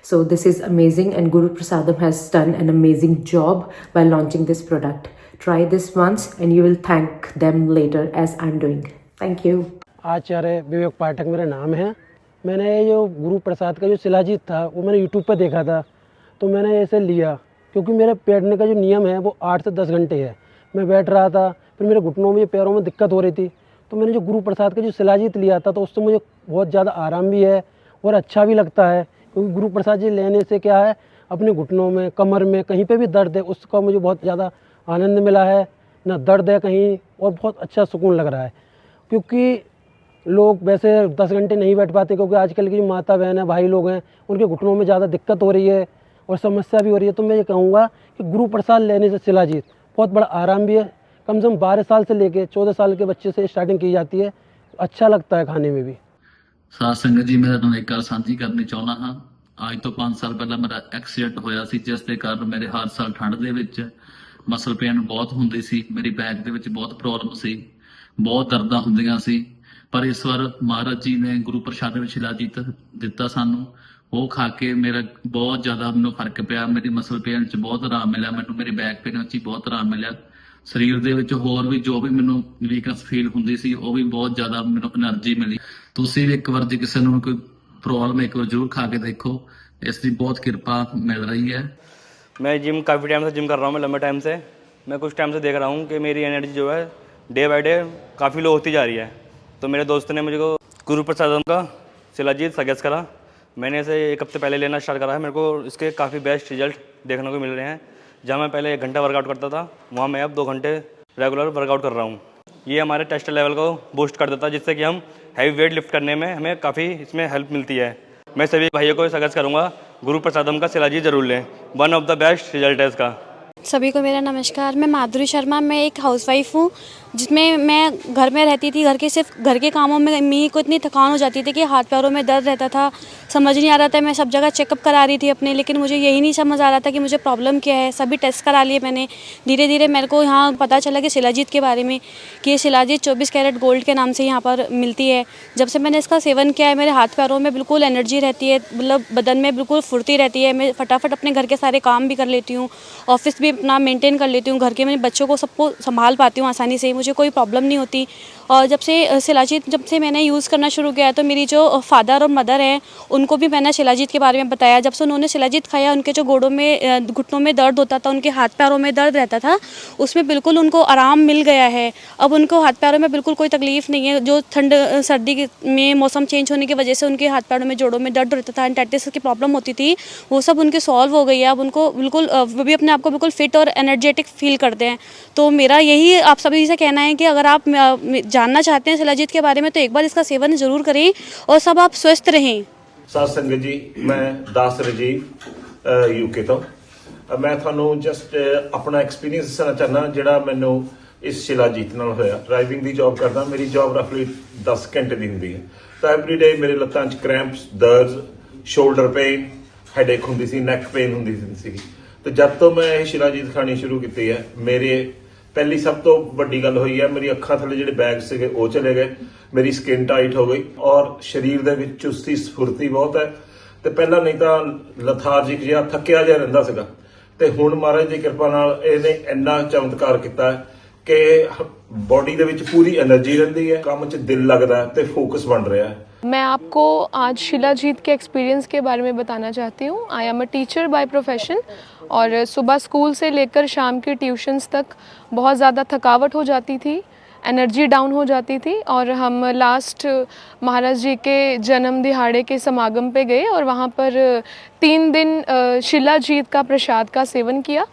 So this is amazing, and Guru Prasadam has done an amazing job by launching this product. Try this once and you will thank them later as I'm doing. Thank you. आचार्य विवेक पाठक मेरा नाम है। मैंने ये जो गुरु प्रसाद का जो शिलाजीत था वो मैंने यूट्यूब पर देखा था, तो मैंने ऐसे लिया क्योंकि मेरे बैठने का जो नियम है वो 8 से 10 घंटे है। मैं बैठ रहा था, फिर मेरे घुटनों में पैरों में दिक्कत हो रही थी, तो मैंने जो गुरु प्रसाद का जो शिलाजीत लिया था तो उससे मुझे बहुत ज़्यादा आराम भी है और अच्छा भी लगता है। क्योंकि गुरु प्रसाद जी लेने से क्या है, अपने घुटनों में, कमर में कहीं पे भी दर्द है उसका मुझे बहुत ज़्यादा आनंद मिला है, ना दर्द है कहीं, और बहुत अच्छा सुकून लग रहा है। क्योंकि लोग वैसे 10 घंटे नहीं बैठ पाते, क्योंकि आजकल की जो माता बहन है, भाई लोग हैं, उनके घुटनों में ज़्यादा दिक्कत हो रही है और समस्या भी हो रही है। तो मैं ये कहूँगा कि गुरु प्रसाद लेने से शिलाजीत बहुत बड़ा आराम भी है। कम से कम 12 साल से लेके 14 साल के बच्चे से स्टार्टिंग की जाती है, अच्छा लगता है खाने में भी। ਸਾਧ ਸੰਗਤ ਜੀ, ਮੈਂ ਤੁਹਾਨੂੰ ਇੱਕ ਗੱਲ ਸਾਂਝੀ ਕਰਨੀ ਚਾਹੁੰਦਾ ਹਾਂ। ਅੱਜ ਤੋਂ 5 ਸਾਲ ਪਹਿਲਾਂ ਮੇਰਾ ਐਕਸੀਡੈਂਟ ਹੋਇਆ ਸੀ, ਜਿਸ ਦੇ ਕਾਰਨ ਮੇਰੇ ਹਰ ਸਾਲ ਠੰਡ ਦੇ ਵਿੱਚ ਮਸਲ ਪੇਨ ਬਹੁਤ ਹੁੰਦੀ ਸੀ, ਮੇਰੀ ਬੈਕ ਦੇ ਵਿੱਚ ਬਹੁਤ ਪ੍ਰੋਬਲਮ ਸੀ, ਬਹੁਤ ਦਰਦਾਂ ਹੁੰਦੀਆਂ ਸੀ। ਪਰ ਇਸ ਵਾਰ ਮਹਾਰਾਜ ਜੀ ਨੇ ਗੁਰੂ ਪ੍ਰਸਾਦ ਵਿੱਚ ਸ਼ਿਲਾਜੀਤ ਦਿੱਤਾ ਸਾਨੂੰ, ਉਹ ਖਾ ਕੇ ਮੇਰਾ ਬਹੁਤ ਜ਼ਿਆਦਾ ਮੈਨੂੰ ਫਰਕ ਪਿਆ। ਮੇਰੀ ਮਸਲ ਪੇਨ 'ਚ ਬਹੁਤ ਆਰਾਮ ਮਿਲਿਆ ਮੈਨੂੰ, ਮੇਰੀ ਬੈਕ ਪੇਨ 'ਚ ਬਹੁਤ ਆਰਾਮ ਮਿਲਿਆ। ਸਰੀਰ ਦੇ ਵਿੱਚ ਹੋਰ ਵੀ ਜੋ ਵੀ ਮੈਨੂੰ ਵੀਕਨੈਸ ਫੀਲ ਹੁੰਦੀ ਸੀ ਉਹ ਵੀ ਬਹੁਤ ਜ਼ਿਆਦਾ ਮੈਨੂੰ એનર્ਜੀ ਮਿਲੀ। ਤੁਸੀਂ ਵੀ ਇੱਕ ਵਾਰ ਜੇ ਕਿਸੇ ਨੂੰ ਕੋਈ प्रॉब्लम एक बार जरूर खा के देखो, इसकी बहुत कृपा मिल रही है। मैं जिम काफ़ी टाइम से जिम कर रहा हूँ, मैं लंबे टाइम से, मैं कुछ टाइम से देख रहा हूँ कि मेरी एनर्जी जो है डे बाय डे काफ़ी लो होती जा रही है। तो मेरे दोस्त ने मुझे को गुरु प्रसादम का शिलाजीत सजेस्ट करा, मैंने इसे 1 हफ्ते पहले लेना स्टार्ट करा है। मेरे को इसके काफ़ी बेस्ट रिजल्ट देखने को मिल रहे हैं। जहाँ मैं पहले 1 घंटा वर्कआउट करता था, वहाँ मैं अब 2 घंटे रेगुलर वर्कआउट कर रहा हूँ। ये हमारे टेस्ट लेवल को बूस्ट कर देता है, जिससे कि हम हैवी वेट लिफ्ट करने में हमें काफ़ी इसमें हेल्प मिलती है। मैं सभी भाइयों को सजेस्ट करूँगा गुरु प्रसादम का शिलाजीत जरूर लें, one of the best result है इसका। सभी को मेरा नमस्कार। मैं माधुरी शर्मा, मैं एक हाउसवाइफ हूँ जिसमें मैं घर में रहती थी। सिर्फ घर के कामों में मेरी को इतनी थकान हो जाती थी कि हाथ पैरों में दर्द रहता था, समझ नहीं आ रहा था। मैं सब जगह चेकअप करा रही थी अपने, लेकिन मुझे यही नहीं समझ आ रहा था कि मुझे प्रॉब्लम क्या है। सभी टेस्ट करा लिए मैंने। धीरे धीरे मेरे को यहाँ पता चला कि शिलाजीत के बारे में, कि ये शिलाजीत 24 कैरेट गोल्ड के नाम से यहाँ पर मिलती है। जब से मैंने इसका सेवन किया है, मेरे हाथ पैरों में बिल्कुल एनर्जी रहती है, मतलब बदन में बिल्कुल फुर्ती रहती है। मैं फटाफट अपने घर के सारे काम भी कर लेती हूँ, ऑफिस भी अपना मेंटेन कर लेती हूँ, घर के मेरे बच्चों को सबको संभाल पाती हूँ आसानी से, मुझे कोई प्रॉब्लम नहीं होती। और जब से शिलाजीत मैंने यूज़ करना शुरू किया, तो मेरी जो फादर और मदर हैं उनको भी मैंने शिलाजीत के बारे में बताया। जब से उन्होंने शिलाजीत खाया, उनके जो गोड़ों में, घुटनों में दर्द होता था, उनके हाथ पैरों में दर्द रहता था, उसमें बिल्कुल उनको आराम मिल गया है। अब उनको हाथ पैरों में बिल्कुल कोई तकलीफ़ नहीं है। जो ठंड सर्दी में मौसम चेंज होने की वजह से उनके हाथ पैरों में, जोड़ों में दर्द रहता था, एंटाइटिस की प्रॉब्लम होती थी, वो सब उनके सॉल्व हो गई है। अब उनको बिल्कुल, वो भी अपने आप को बिल्कुल फिट और एनर्जेटिक फील करते हैं। तो मेरा यही आप सभी से कहना है कि अगर आप जानना चाहते हैं शिलाजीत के बारे में, तो एक बार इसका सेवन जरूर करें और सब आप स्वस्थ रहें। साध संगत जी, मैं दास राजीव यूके तो मैं थानू जस्ट अपना एक्सपीरियंस दसना चाहना जिहड़ा मैनू इस शिलाजीत नाल होया। ड्राइविंग की जॉब करदा, मेरी जॉब रफली 10 घंटे दी हुंदी है। तो एवरीडे मेरे लत्तां च क्रैंप्स, दर्द, शोल्डर पेन, हैडेक हुंदी सी, नैक पेन हुंदी सी। तो जब तो मैं ये शिलाजीत खानी शुरू की है, मेरे पहली सब तो बड़ी गल हुई है, मेरी अखां थले जिहड़े बैग सीगे वो चले गए, मेरी स्किन टाइट हो गई और शरीर दे विच चुस्ती स्फुर्ती बहुत है। तो पहला नहीं तो लथार्जिक जिहा थकिया जिहा रहिंदा सीगा, ते हुण महाराज दी कृपा नाल इहने इन्ना चमत्कार कीता है कि बॉडी दे विच पूरी एनर्जी रहिंदी है, काम च दिल लगदा है ते फोकस बन रहा है। मैं आपको आज शिलाजीत के एक्सपीरियंस के बारे में बताना चाहती हूँ। I am a teacher by profession, और सुबह स्कूल से लेकर शाम की ट्यूशन्स तक बहुत ज़्यादा थकावट हो जाती थी, एनर्जी डाउन हो जाती थी। और हम लास्ट महाराज जी के जन्म दिहाड़े के समागम पे गए और वहाँ पर 3 दिन शिलाजीत का प्रसाद का सेवन किया।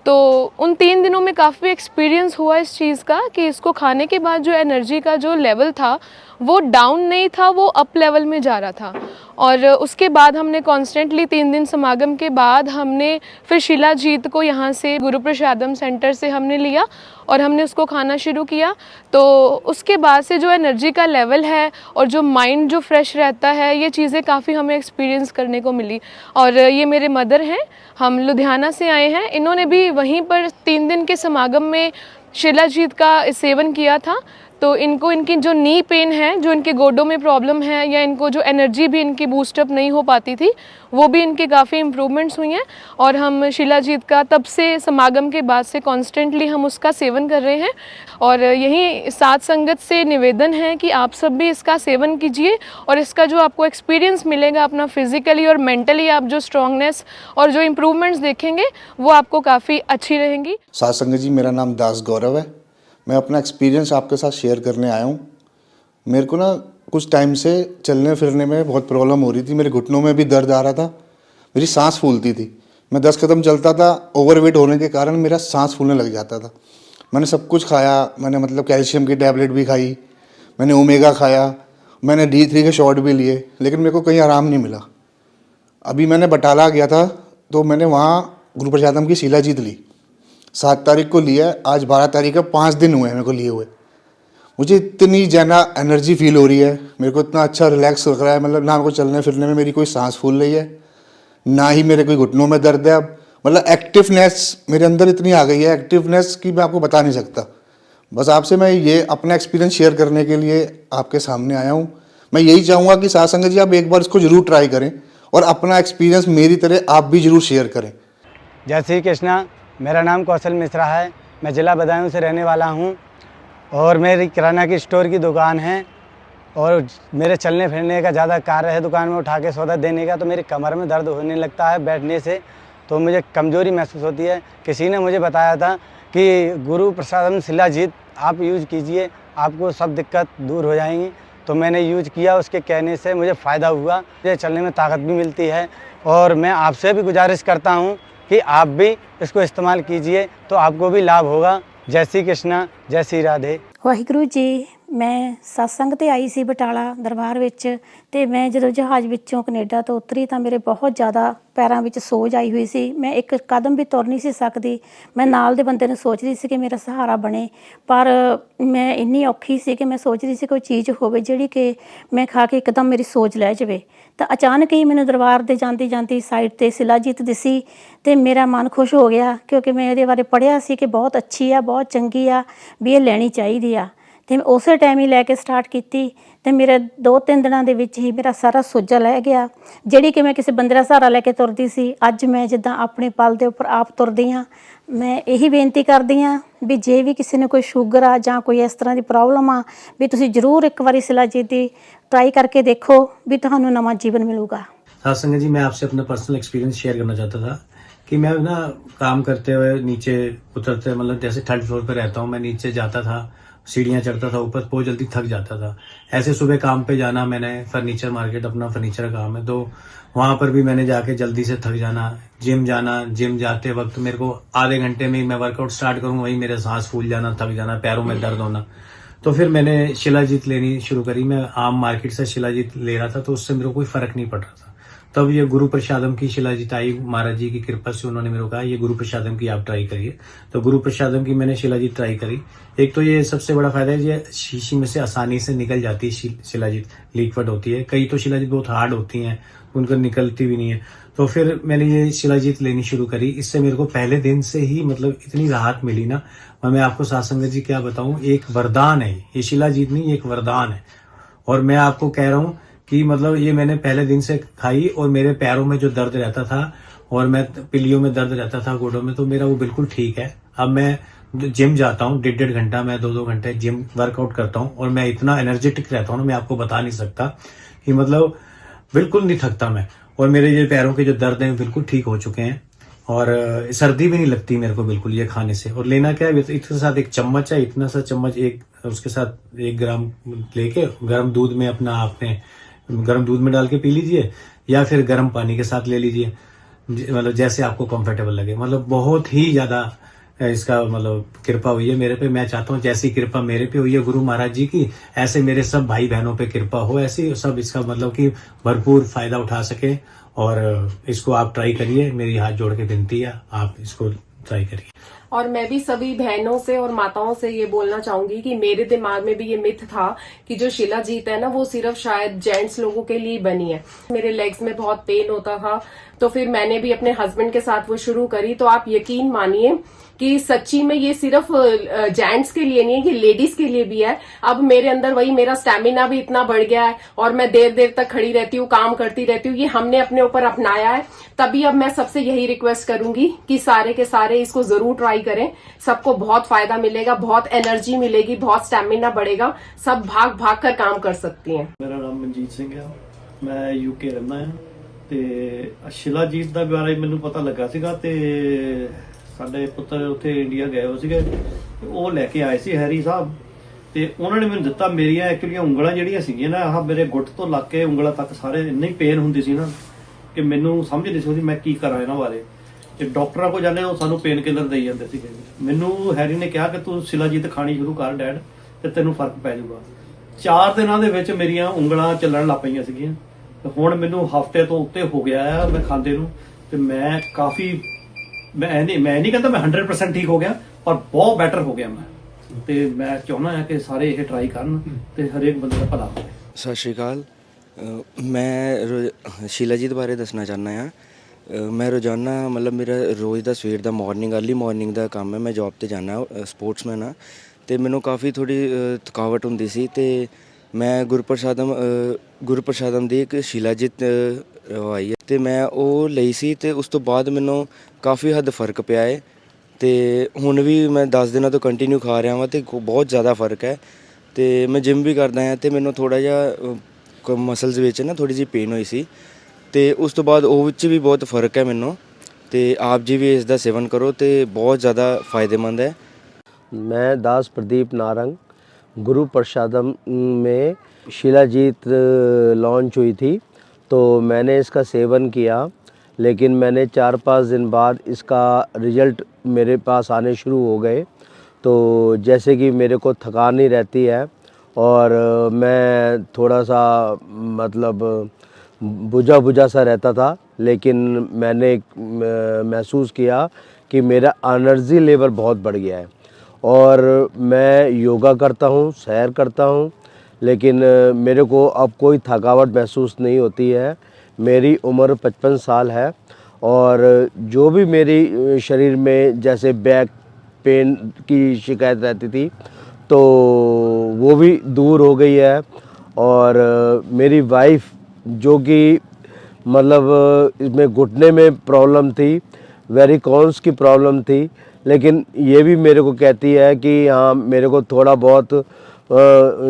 तो उन 3 दिनों में काफ़ी एक्सपीरियंस हुआ इस चीज़ का कि इसको खाने के बाद जो एनर्जी का जो लेवल था वो डाउन नहीं था, वो अप लेवल में जा रहा था। और उसके बाद हमने कॉन्स्टेंटली 3 दिन समागम के बाद हमने फिर शिलाजीत को यहाँ से गुरु प्रसादम सेंटर से हमने लिया और हमने उसको खाना शुरू किया। तो उसके बाद से जो एनर्जी का लेवल है और जो माइंड जो फ्रेश रहता है, ये चीज़ें काफ़ी हमें एक्सपीरियंस करने को मिली। और ये मेरे मदर हैं, हम लुधियाना से आए हैं, इन्होंने भी वहीं पर 3 दिन के समागम में शिलाजीत का सेवन किया था। तो इनको इनकी जो नी पेन है, जो इनके गोडों में प्रॉब्लम है, या इनको जो एनर्जी भी इनकी बूस्टअप नहीं हो पाती थी, वो भी इनकी काफ़ी इम्प्रूवमेंट्स हुई हैं। और हम शिलाजीत का तब से समागम के बाद से कॉन्स्टेंटली हम उसका सेवन कर रहे हैं। और यही साथ संगत से निवेदन है कि आप सब भी इसका सेवन कीजिए, और इसका जो आपको एक्सपीरियंस मिलेगा अपना फिजिकली और मेंटली, आप जो स्ट्रॉन्गनेस और जो इम्प्रूवमेंट्स देखेंगे वो आपको काफ़ी अच्छी रहेंगी। साथ संगत जी, मेरा नाम दास गौरव है। मैं अपना एक्सपीरियंस आपके साथ शेयर करने आया हूँ। मेरे को ना कुछ टाइम से चलने फिरने में बहुत प्रॉब्लम हो रही थी, मेरे घुटनों में भी दर्द आ रहा था, मेरी सांस फूलती थी। मैं 10 कदम चलता था, ओवरवेट होने के कारण मेरा सांस फूलने लग जाता था। मैंने सब कुछ खाया, मैंने मतलब कैल्शियम की टैबलेट भी खाई, मैंने ओमेगा खाया, मैंने D3 के शॉट भी लिए, लेकिन मेरे को कहीं आराम नहीं मिला। अभी मैंने बटाला गया था, तो मैंने वहाँ गुरु प्रसादम की शिलाजीत ली। 7 तारीख को लिया, आज 12 तारीख है, 5 दिन हुए हैं मेरे को लिए हुए। मुझे इतनी ज़्यादा एनर्जी फील हो रही है, मेरे को इतना अच्छा रिलैक्स लग रहा है। मतलब ना मेरे को चलने फिरने में मेरी कोई सांस फूल रही है, ना ही मेरे कोई घुटनों में दर्द है। अब मतलब एक्टिवनेस मेरे अंदर इतनी आ गई है, एक्टिवनेस की मैं आपको बता नहीं सकता। बस आपसे मैं ये अपना एक्सपीरियंस शेयर करने के लिए आपके सामने आया हूँ। मैं यही चाहूँगा कि साथ संगत जी आप एक बार इसको ज़रूर ट्राई करें, और अपना एक्सपीरियंस मेरी तरह आप भी ज़रूर शेयर करें। जय श्री कृष्णा। मेरा नाम कौशल मिश्रा है, मैं ज़िला बदायूं से रहने वाला हूं, और मेरी किराना की स्टोर की दुकान है, और मेरे चलने फिरने का ज़्यादा कार्य है, दुकान में उठा के सौदा देने का। तो मेरी कमर में दर्द होने लगता है बैठने से, तो मुझे कमज़ोरी महसूस होती है। किसी ने मुझे बताया था कि गुरु प्रसादम शिलाजीत आप यूज़ कीजिए, आपको सब दिक्कत दूर हो जाएंगी। तो मैंने यूज किया, उसके कहने से मुझे फ़ायदा हुआ, मुझे चलने में ताकत भी मिलती है। और मैं आपसे भी गुजारिश करता हूँ कि आप भी इसको इस्तेमाल कीजिए, तो आपको भी लाभ होगा। जय श्री कृष्णा, जय श्री राधे। ਵਾਹਿਗੁਰੂ ਜੀ, ਮੈਂ ਸਤਸੰਗ ਤੇ ਆਈ ਸੀ ਬਟਾਲਾ ਦਰਬਾਰ ਵਿੱਚ, ਤੇ ਮੈਂ ਜਦੋਂ ਜਹਾਜ਼ ਵਿੱਚੋਂ ਕੈਨੇਡਾ ਤੋਂ ਉਤਰੀ ਤਾਂ ਮੇਰੇ ਬਹੁਤ ਜ਼ਿਆਦਾ ਪੈਰਾਂ ਵਿੱਚ ਸੋਜ ਆਈ ਹੋਈ ਸੀ। ਮੈਂ ਇੱਕ ਕਦਮ ਵੀ ਤੁਰ ਨਹੀਂ ਸੀ ਸਕਦੀ। ਮੈਂ ਨਾਲ ਦੇ ਬੰਦੇ ਨੂੰ ਸੋਚ ਰਹੀ ਸੀ ਕਿ ਮੇਰਾ ਸਹਾਰਾ ਬਣੇ, ਪਰ ਮੈਂ ਇੰਨੀ ਔਖੀ ਸੀ ਕਿ ਮੈਂ ਸੋਚ ਰਹੀ ਸੀ ਕੋਈ ਚੀਜ਼ ਹੋਵੇ ਜਿਹੜੀ ਕਿ ਮੈਂ ਖਾ ਕੇ ਇੱਕਦਮ ਮੇਰੀ ਸੋਜ ਲੈ ਜਾਵੇ। ਤਾਂ ਅਚਾਨਕ ਹੀ ਮੈਨੂੰ ਦਰਬਾਰ ਦੇ ਜਾਂਦੀ ਜਾਂਦੀ ਸਾਈਡ 'ਤੇ शिलाजीत ਦਿਸੀ, ਤੇ ਮੇਰਾ ਮਨ ਖੁਸ਼ ਹੋ ਗਿਆ, ਕਿਉਂਕਿ ਮੈਂ ਇਹਦੇ ਬਾਰੇ ਪੜ੍ਹਿਆ ਸੀ ਕਿ ਬਹੁਤ ਅੱਛੀ ਆ, ਬਹੁਤ ਚੰਗੀ ਆ, ਵੀ ਇਹ ਲੈਣੀ ਚਾਹੀਦੀ ਆ। ਤੇ ਮੈਂ ਉਸੇ ਟਾਈਮ ਹੀ ਲੈ ਕੇ ਸਟਾਰਟ ਕੀਤੀ, ਤੇ ਮੇਰੇ 2-3 ਦਿਨਾਂ ਦੇ ਵਿੱਚ ਹੀ ਮੇਰਾ ਸਾਰਾ ਸੋਜਾ ਲੈ ਗਿਆ। ਜਿਹੜੀ ਕਿ ਮੈਂ ਕਿਸੇ ਬੰਦੇ ਦਾ ਸਹਾਰਾ ਲੈ ਕੇ ਤੁਰਦੀ ਸੀ, ਅੱਜ ਮੈਂ ਜਿੱਦਾਂ ਆਪਣੇ ਪਲ ਦੇ ਉੱਪਰ ਆਪ ਤੁਰਦੀ ਹਾਂ। ਮੈਂ ਇਹੀ ਬੇਨਤੀ ਕਰਦੀ ਹਾਂ ਵੀ ਜੇ ਵੀ ਕਿਸੇ ਨੂੰ ਕੋਈ ਸ਼ੂਗਰ ਆ ਜਾਂ ਕੋਈ ਇਸ ਤਰ੍ਹਾਂ ਦੀ ਪ੍ਰੋਬਲਮ ਆ, ਵੀ ਤੁਸੀਂ ਜ਼ਰੂਰ ਇੱਕ ਵਾਰੀ शिलाजीत ਦੀ ट्राई करके देखो, भी ਤੁਹਾਨੂੰ नवा जीवन मिलूगा। सत्संग जी, मैं आपसे अपना पर्सनल एक्सपीरियंस शेयर करना चाहता था कि मैं ना काम करते हुए नीचे उतरते, मतलब जैसे 3rd फ्लोर पे रहता हूँ, मैं नीचे जाता था, सीढ़ियाँ चढ़ता था ऊपर, बहुत जल्दी थक जाता था। ऐसे सुबह काम पे जाना, मैंने फर्नीचर मार्केट अपना फर्नीचर का काम है, तो वहाँ पर भी मैंने जाके जल्दी से थक जाना। जिम जाना, जिम जाते वक्त मेरे को आधे घंटे में ही मैं वर्कआउट स्टार्ट करूँ, वही मेरे सांस फूल जाना, थक जाना, पैरों में दर्द होना। तो फिर मैंने शिलाजीत लेनी शुरू करी। मैं आम मार्केट से शिलाजीत ले रहा था, तो उससे मेरे को कोई फ़र्क नहीं पड़ रहा था। तब ये गुरु प्रसादम की शिलाजीत आई, महाराज जी की कृपा से उन्होंने मेरे को कहा ये गुरु प्रसादम की आप ट्राई करिए। तो गुरु प्रसादम की मैंने शिलाजीत ट्राई करी। एक तो ये सबसे बड़ा फायदा है, ये शीशी में से आसानी से निकल जाती है शिलाजीत, लिक्विड होती है। कई तो शिलाजीत बहुत हार्ड होती हैं, उनको निकलती भी नहीं है। तो फिर मैंने ये शिलाजीत लेनी शुरू करी। इससे मेरे को पहले दिन से ही मतलब इतनी राहत मिली ना, मैं आपको सत्संग जी क्या बताऊं, एक वरदान है ये शिलाजीत, नहीं एक वरदान है। और मैं आपको कह रहा हूँ कि मतलब ये मैंने पहले दिन से खाई, और मेरे पैरों में जो दर्द रहता था और मैं पिलियों में दर्द रहता था गोडों में, तो मेरा वो बिल्कुल ठीक है। अब मैं जिम जाता हूँ 1.5 घंटा, मैं 2-2 घंटे जिम वर्कआउट करता हूँ, और मैं इतना एनर्जेटिक रहता हूँ ना, मैं आपको बता नहीं सकता कि मतलब बिल्कुल नहीं थकता मैं। और मेरे ये पैरों के जो दर्द हैं बिल्कुल ठीक हो चुके हैं, और सर्दी भी नहीं लगती मेरे को बिल्कुल ये खाने से। और लेना क्या है, इसके साथ एक चम्मच है, इतना सा चम्मच, एक उसके साथ 1 ग्राम लेके गर्म दूध में अपना आपने गर्म दूध में डाल के पी लीजिए, या फिर गर्म पानी के साथ ले लीजिए, मतलब जैसे आपको कंफर्टेबल लगे। मतलब बहुत ही ज़्यादा इसका मतलब कृपा हुई है मेरे पे। मैं चाहता हूँ जैसी कृपा मेरे पे हुई है गुरु महाराज जी की, ऐसे मेरे सब भाई बहनों पे कृपा हो, ऐसे सब इसका मतलब कि भरपूर फायदा उठा सके। और इसको आप ट्राई करिए, मेरी हाथ जोड़ के विनती है, आप इसको ट्राई करिए। और मैं भी सभी बहनों से और माताओं से ये बोलना चाहूंगी कि मेरे दिमाग में भी ये मिथ था कि जो शिलाजीत है ना, वो सिर्फ शायद जेंट्स लोगों के लिए बनी है। मेरे लेग्स में बहुत पेन होता था, तो फिर मैंने भी अपने हस्बैंड के साथ वो शुरू करी। तो आप यकीन मानिए कि सच्ची में ये सिर्फ जेंट्स के लिए नहीं है, ये लेडीज के लिए भी है। अब मेरे अंदर वही मेरा स्टैमिना भी इतना बढ़ गया है और मैं देर देर तक खड़ी रहती हूँ, काम करती रहती हूँ। ये हमने अपने ऊपर अपनाया है, तभी अब मैं सबसे यही रिक्वेस्ट करूंगी कि सारे के सारे इसको जरूर ट्राई करें। सबको बहुत फायदा मिलेगा, बहुत एनर्जी मिलेगी, बहुत स्टैमिना बढ़ेगा, सब भाग भाग कर काम कर सकती हैं। मेरा नाम मनजीत सिंह है, मैं यूके रहना है ਤੇ शिलाजीत ਦਾ ਬਾਰੇ ਮੈਨੂੰ ਪਤਾ ਲੱਗਾ ਸੀਗਾ ਤੇ ਸਾਡੇ ਪੁੱਤਰ ਉੱਥੇ ਇੰਡੀਆ ਗਏ ਹੋ ਸੀਗੇ ਤੇ ਉਹ ਲੈ ਕੇ ਆਏ ਸੀ ਹੈਰੀ ਸਾਹਿਬ ਤੇ ਉਹਨਾਂ ਨੇ ਮੈਨੂੰ ਦਿੱਤਾ। ਮੇਰੀਆਂ ਐਕਚੁਅਲੀ ਉਂਗਲਾਂ ਜਿਹੜੀਆਂ ਸੀਗੀਆਂ ਨਾ, ਆਹ ਮੇਰੇ ਗੁੱਟ ਤੋਂ ਲੱਗ ਕੇ ਉਂਗਲਾਂ ਤੱਕ ਸਾਰੇ ਇੰਨੀ ਪੇਨ ਹੁੰਦੀ ਸੀ ਨਾ ਕਿ ਮੈਨੂੰ ਸਮਝ ਨਹੀਂ ਸੀ ਮੈਂ ਕੀ ਕਰਾਂ ਇਹਨਾਂ ਬਾਰੇ। ਤੇ ਡਾਕਟਰਾਂ ਕੋਲ ਜਾਂਦੇ ਉਹ ਸਾਨੂੰ ਪੇਨ ਕਿਲਰ ਦੇਈ ਜਾਂਦੇ ਸੀਗੇ। ਮੈਨੂੰ ਹੈਰੀ ਨੇ ਕਿਹਾ ਕਿ ਤੂੰ शिलाजीत ਖਾਣੀ ਸ਼ੁਰੂ ਕਰ ਡੈਡ ਤੇ ਤੈਨੂੰ ਫਰਕ ਪੈ ਜਾਊਗਾ। 4 ਦਿਨਾਂ ਦੇ ਵਿੱਚ ਮੇਰੀਆਂ ਉਂਗਲਾਂ ਚੱਲਣ ਲੱਗ ਪਈਆਂ ਸੀਗੀਆਂ। ਹੁਣ ਮੈਨੂੰ ਹਫਤੇ ਤੋਂ ਉੱਤੇ ਹੋ ਗਿਆ ਹੈ ਮੈਂ ਖਾਂਦੇ ਨੂੰ ਤੇ ਮੈਂ ਕਾਫੀ ਮੈਂ ਨਹੀਂ ਕਹਿੰਦਾ ਮੈਂ 100% ਠੀਕ ਹੋ ਗਿਆ, ਪਰ ਬਹੁਤ ਬੈਟਰ ਹੋ ਗਿਆ ਮੈਂ। ਤੇ ਮੈਂ ਚਾਹੁੰਦਾ ਹਾਂ ਕਿ ਸਾਰੇ ਇਹ ਟਰਾਈ ਕਰਨ ਤੇ ਹਰੇਕ ਬੰਦੇ ਦਾ ਭਲਾ ਹੋਵੇ। ਸਤਿ ਸ਼੍ਰੀ ਅਕਾਲ। ਮੈਂ शिलाजीत ਬਾਰੇ ਦੱਸਣਾ ਚਾਹੁੰਦਾ ਹਾਂ। ਮੈਂ ਰੋਜ਼ਾਨਾ ਮਤਲਬ ਮੇਰਾ ਰੋਜ਼ ਦਾ ਸਵੇਰ ਦਾ अर्ली ਮਾਰਨਿੰਗ ਦਾ ਕੰਮ ਹੈ। ਮੈਂ ਜੌਬ ਤੇ ਜਾਂਦਾ, ਸਪੋਰਟਸਮੈਨ ਹਾਂ ਤੇ ਮੈਨੂੰ ਕਾਫੀ ਥੋੜੀ ਥਕਾਵਟ ਹੁੰਦੀ ਸੀ ਤੇ ਮੈਂ ਗੁਰਪ੍ਰਸਾਦਮ ਦੀ ਇੱਕ शिलाजीत ਆਈ ਹੈ ਤੇ ਮੈਂ ਉਹ ਲਈ ਸੀ ਤੇ ਉਸ ਤੋਂ ਬਾਅਦ ਮੈਨੂੰ ਕਾਫੀ ਹੱਦ ਫਰਕ ਪਿਆ ਹੈ ਤੇ ਹੁਣ ਵੀ ਮੈਂ 10 ਦਿਨਾਂ ਤੋਂ ਕੰਟੀਨਿਊ ਖਾ ਰਿਹਾ ਹਾਂ ਤੇ ਬਹੁਤ ਜ਼ਿਆਦਾ ਫਰਕ ਹੈ। ਤੇ ਮੈਂ ਜਿਮ ਵੀ ਕਰਦਾ ਹਾਂ ਤੇ ਮੈਨੂੰ ਥੋੜਾ ਜਿਹਾ ਮਸਲਸ ਵਿੱਚ ਨਾ ਥੋੜੀ ਜਿਹੀ ਪੇਨ ਹੋਈ ਸੀ ਤੇ ਉਸ ਤੋਂ ਬਾਅਦ ਉਹ ਵਿੱਚ ਵੀ ਬਹੁਤ ਫਰਕ ਹੈ ਮੈਨੂੰ। ਤੇ ਆਪ ਜੀ ਵੀ ਇਸ ਦਾ ਸੇਵਨ ਕਰੋ ਤੇ ਬਹੁਤ ਜ਼ਿਆਦਾ ਫਾਇਦੇਮੰਦ ਹੈ। मैं दास प्रदीप नारंग, गुरु प्रसादम में शिलाजीत लॉन्च हुई थी तो मैंने इसका सेवन किया, लेकिन मैंने 4-5 दिन बाद इसका रिज़ल्ट मेरे पास आने शुरू हो गए। तो जैसे कि मेरे को थकान नहीं रहती है और मैं थोड़ा सा मतलब बुझा सा रहता था, लेकिन मैंने महसूस किया कि मेरा एनर्जी लेवल बहुत बढ़ गया है और मैं योगा करता हूँ, सैर करता हूँ, लेकिन मेरे को अब कोई थकावट महसूस नहीं होती है। मेरी उम्र 55 साल है और जो भी मेरी शरीर में जैसे बैक पेन की शिकायत रहती थी तो वो भी दूर हो गई है। और मेरी वाइफ जो कि मतलब इसमें घुटने में प्रॉब्लम थी, वेरिकोन्स की प्रॉब्लम थी, लेकिन ये भी मेरे को कहती है कि हाँ मेरे को थोड़ा बहुत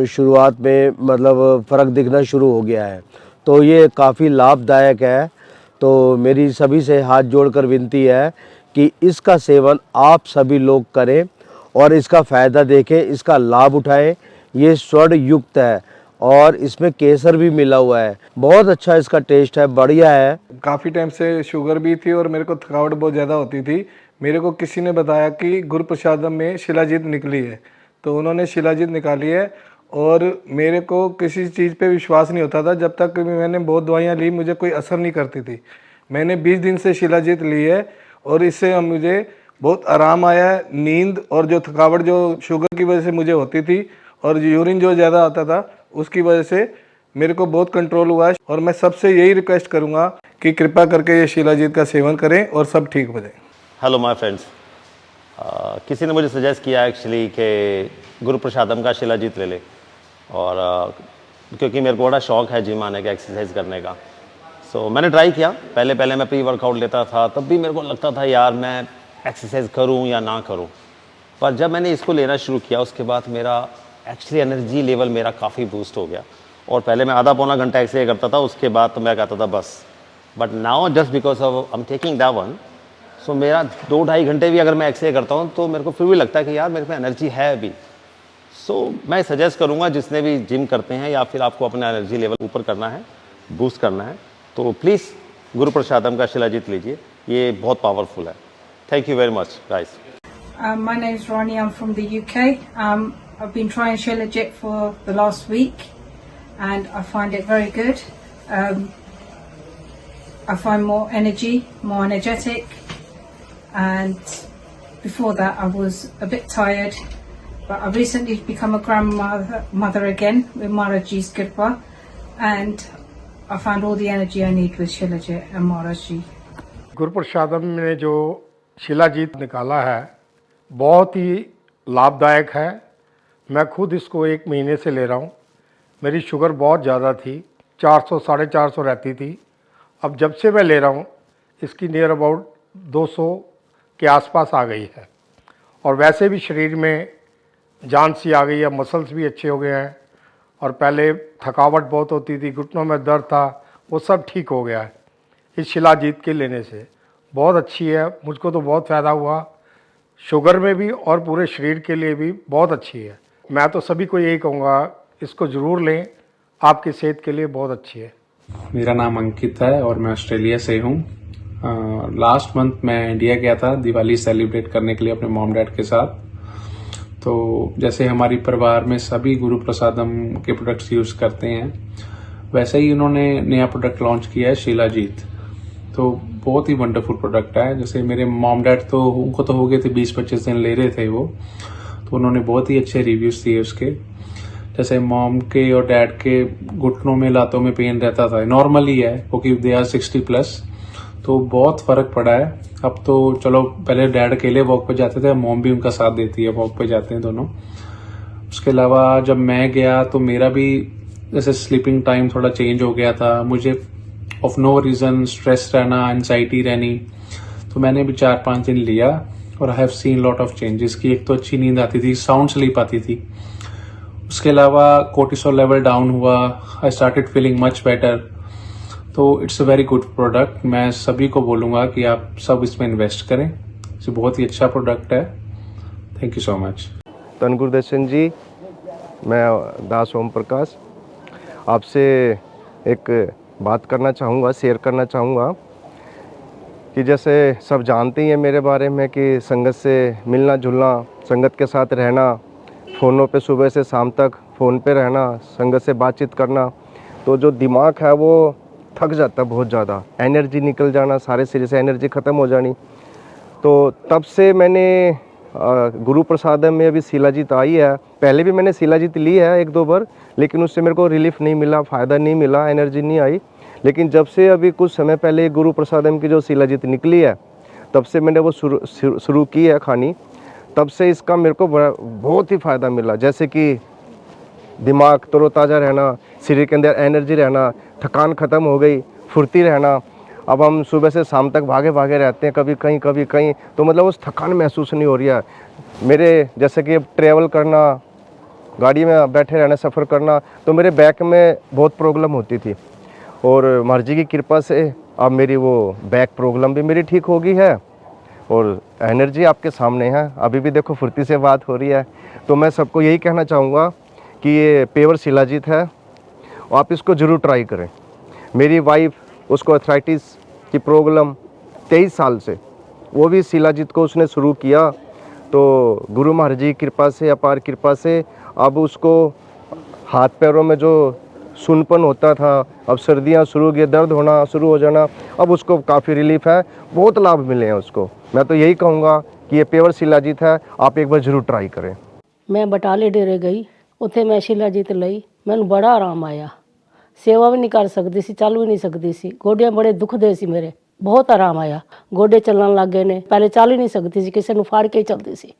शुरुआत में मतलब फ़र्क दिखना शुरू हो गया है। तो ये काफ़ी लाभदायक है। तो मेरी सभी से हाथ जोड़कर विनती है कि इसका सेवन आप सभी लोग करें और इसका फ़ायदा देखें, इसका लाभ उठाएं। ये स्वर्ण युक्त है और इसमें केसर भी मिला हुआ है। बहुत अच्छा इसका टेस्ट है, बढ़िया है। काफ़ी टाइम से शुगर भी थी और मेरे को थकावट बहुत ज़्यादा होती थी। मेरे को किसी ने बताया कि गुरुप्रसादम में शिलाजीत निकली है तो उन्होंने शिलाजीत निकाली है और मेरे को किसी चीज़ पे विश्वास नहीं होता था जब तक मैंने बहुत दवाइयाँ ली, मुझे कोई असर नहीं करती थी। मैंने 20 दिन से शिलाजीत ली है और इससे मुझे बहुत आराम आया है। नींद और जो थकावट जो शुगर की वजह से मुझे होती थी और यूरिन जो ज़्यादा आता था उसकी वजह से मेरे को बहुत कंट्रोल हुआ है। और मैं सबसे यही रिक्वेस्ट करूँगा कि कृपा करके ये शिलाजीत का सेवन करें और सब ठीक हो जाए। हेलो माय फ्रेंड्स, किसी ने मुझे सजेस्ट किया एक्चुअली कि गुरुप्रसादम का शिलाजीत ले ले और क्योंकि मेरे को बड़ा शौक़ है जिम आने का, एक्सरसाइज करने का। सो मैंने ट्राई किया। पहले मैं प्री वर्कआउट लेता था, तब भी मेरे को लगता था यार मैं एक्सरसाइज करूं या ना करूं। पर जब मैंने इसको लेना शुरू किया उसके बाद मेरा एक्चुअली एनर्जी लेवल मेरा काफ़ी बूस्ट हो गया। और पहले मैं आधा पौना घंटा एक्सरसाइज करता था, उसके बाद तो मैं कहता था बस। But now just because of I am taking that one, so मेरा 2-2.5 घंटे भी अगर मैं एक्सरसाइज करता हूँ तो मेरे को फिर भी लगता है कि यार मेरे पे एनर्जी है अभी। सो मैं सजेस्ट करूँगा जिसने भी जिम करते हैं या फिर आपको अपना एनर्जी लेवल ऊपर करना है, बूस्ट करना है, तो प्लीज़ गुरुप्रसादम का शिलाजीत लीजिए, ये बहुत पावरफुल है। Thank you very much guys. My name is Ronnie, I'm from the UK. I've been trying Shilajit for the last week and I find it very good. I find more energy, more energetic, and before that I was a bit tired, but I've recently become a grandmother again with Maharaji's Kirpa, and I found all the energy I need with Shilajit and Maharaji. गुरुप्रसादम ने जो शिलाजीत निकाला है बहुत ही लाभदायक है। मैं खुद इसको 1 महीने से ले रहा हूँ। मेरी शुगर बहुत ज़्यादा थी, 400 450 रहती थी। अब जब से मैं ले रहा हूँ इसकी नियर अबाउट 200 के आसपास आ गई है। और वैसे भी शरीर में जान सी आ गई है, मसल्स भी अच्छे हो गए हैं। और पहले थकावट बहुत होती थी, घुटनों में दर्द था, वो सब ठीक हो गया है इस शिलाजीत के लेने से। बहुत अच्छी है, मुझको तो बहुत फ़ायदा हुआ, शुगर में भी और पूरे शरीर के लिए भी बहुत अच्छी है। मैं तो सभी को यही कहूँगा इसको ज़रूर लें, आपकी सेहत के लिए बहुत अच्छी है। मेरा नाम अंकित है और मैं ऑस्ट्रेलिया से हूँ। लास्ट मंथ मैं इंडिया गया था दिवाली सेलिब्रेट करने के लिए अपने मॉम डैड के साथ। तो जैसे हमारी परिवार में सभी गुरु प्रसादम के प्रोडक्ट्स यूज़ करते हैं, वैसे ही उन्होंने नया प्रोडक्ट लॉन्च किया है शिलाजीत। तो बहुत ही वंडरफुल प्रोडक्ट है। जैसे मेरे मॉम डैड तो उनको तो हो गए थे 20-25 दिन ले रहे थे वो, तो उन्होंने बहुत ही अच्छे रिव्यूज़ दिए उसके। जैसे मॉम के और डैड के घुटनों में लातों में पेन रहता था, नॉर्मल ही है क्योंकि दे आर 60+, तो बहुत फ़र्क पड़ा है। अब तो चलो, पहले डैड अकेले वॉक पे जाते थे, मॉम भी उनका साथ देती है, वॉक पे जाते हैं दोनों। उसके अलावा जब मैं गया तो मेरा भी जैसे स्लीपिंग टाइम थोड़ा चेंज हो गया था, मुझे ऑफ नो रीज़न स्ट्रेस रहना, एंजाइटी रहनी, तो मैंने भी 4-5 दिन लिया और I have seen lot of changes. की एक तो अच्छी नींद आती थी, साउंड स्लीप आती थी। उसके अलावा कोर्टिसोल लेवल डाउन हुआ, I started feeling much better. तो it's a very good product. मैं सभी को बोलूँगा कि आप सब इसमें इन्वेस्ट करें, ये बहुत ही अच्छा प्रोडक्ट है। Thank you so much. धन गुरदर्शन जी, मैं दास ओम प्रकाश आपसे एक बात करना चाहूँगा, शेयर करना चाहूँगा कि जैसे सब जानते ही हैं मेरे बारे में कि संगत से मिलना जुलना, संगत के साथ रहना, फ़ोनों पे सुबह से शाम तक फ़ोन पे रहना, संगत से बातचीत करना, तो जो दिमाग है वो थक जाता है बहुत ज़्यादा, एनर्जी निकल जाना, सारे सिरे से एनर्जी ख़त्म हो जानी। तो तब से मैंने गुरु प्रसादम में अभी शिलाजीत आई है, पहले भी मैंने शिलाजीत ली है 1-2 बार, लेकिन उससे मेरे को रिलीफ नहीं मिला, फ़ायदा नहीं मिला, एनर्जी नहीं आई। लेकिन जब से अभी कुछ समय पहले गुरु प्रसादम की जो शिलाजीत निकली है, तब से मैंने वो शुरू की है खानी, तब से इसका मेरे को बहुत ही फ़ायदा मिला। जैसे कि दिमाग तरोताज़ा रहना, शरीर के अंदर एनर्जी रहना, थकान ख़त्म हो गई, फुर्ती रहना। अब हम सुबह से शाम तक भागे भागे रहते हैं, कभी कहीं, तो मतलब उस थकान महसूस नहीं हो रही है मेरे। जैसे कि ट्रैवल करना, गाड़ी में बैठे रहना, सफ़र करना, तो मेरे बैक में बहुत प्रॉब्लम होती थी, और महाराज जी की कृपा से अब मेरी वो बैक प्रॉब्लम भी मेरी ठीक हो गई है, और एनर्जी आपके सामने है, अभी भी देखो फुर्ती से बात हो रही है। तो मैं सबको यही कहना चाहूँगा कि ये पेवर शिलाजीत है, आप इसको ज़रूर ट्राई करें। मेरी वाइफ, उसको अर्थराइटिस की प्रॉब्लम 23 साल से, वो भी शिलाजीत को उसने शुरू किया, तो गुरु महाराज जी की कृपा से, अपार कृपा से अब उसको हाथ पैरों में जो सुनपन होता था, अब सर्दियाँ शुरू हो गई, दर्द होना शुरू हो जाना, अब उसको काफ़ी रिलीफ है, बहुत लाभ मिले हैं उसको। मैं तो यही कहूँगा कि ये पेवर शिलाजीत है, आप एक बार ज़रूर ट्राई करें। मैं बटाले डेरे गई, उत्थे मैं शिलाजीत लई, मैनू बड़ा आराम आया, सेवा भी नहीं कर सकती सी, चल भी नहीं सकती सी, गोडियां बड़े दुखदे सी मेरे, बहुत आराम आया, गोडे चलने लग गए ने, पहले चल ही नहीं सकती सी, किसी नूं फाड़ के ही चलती सी।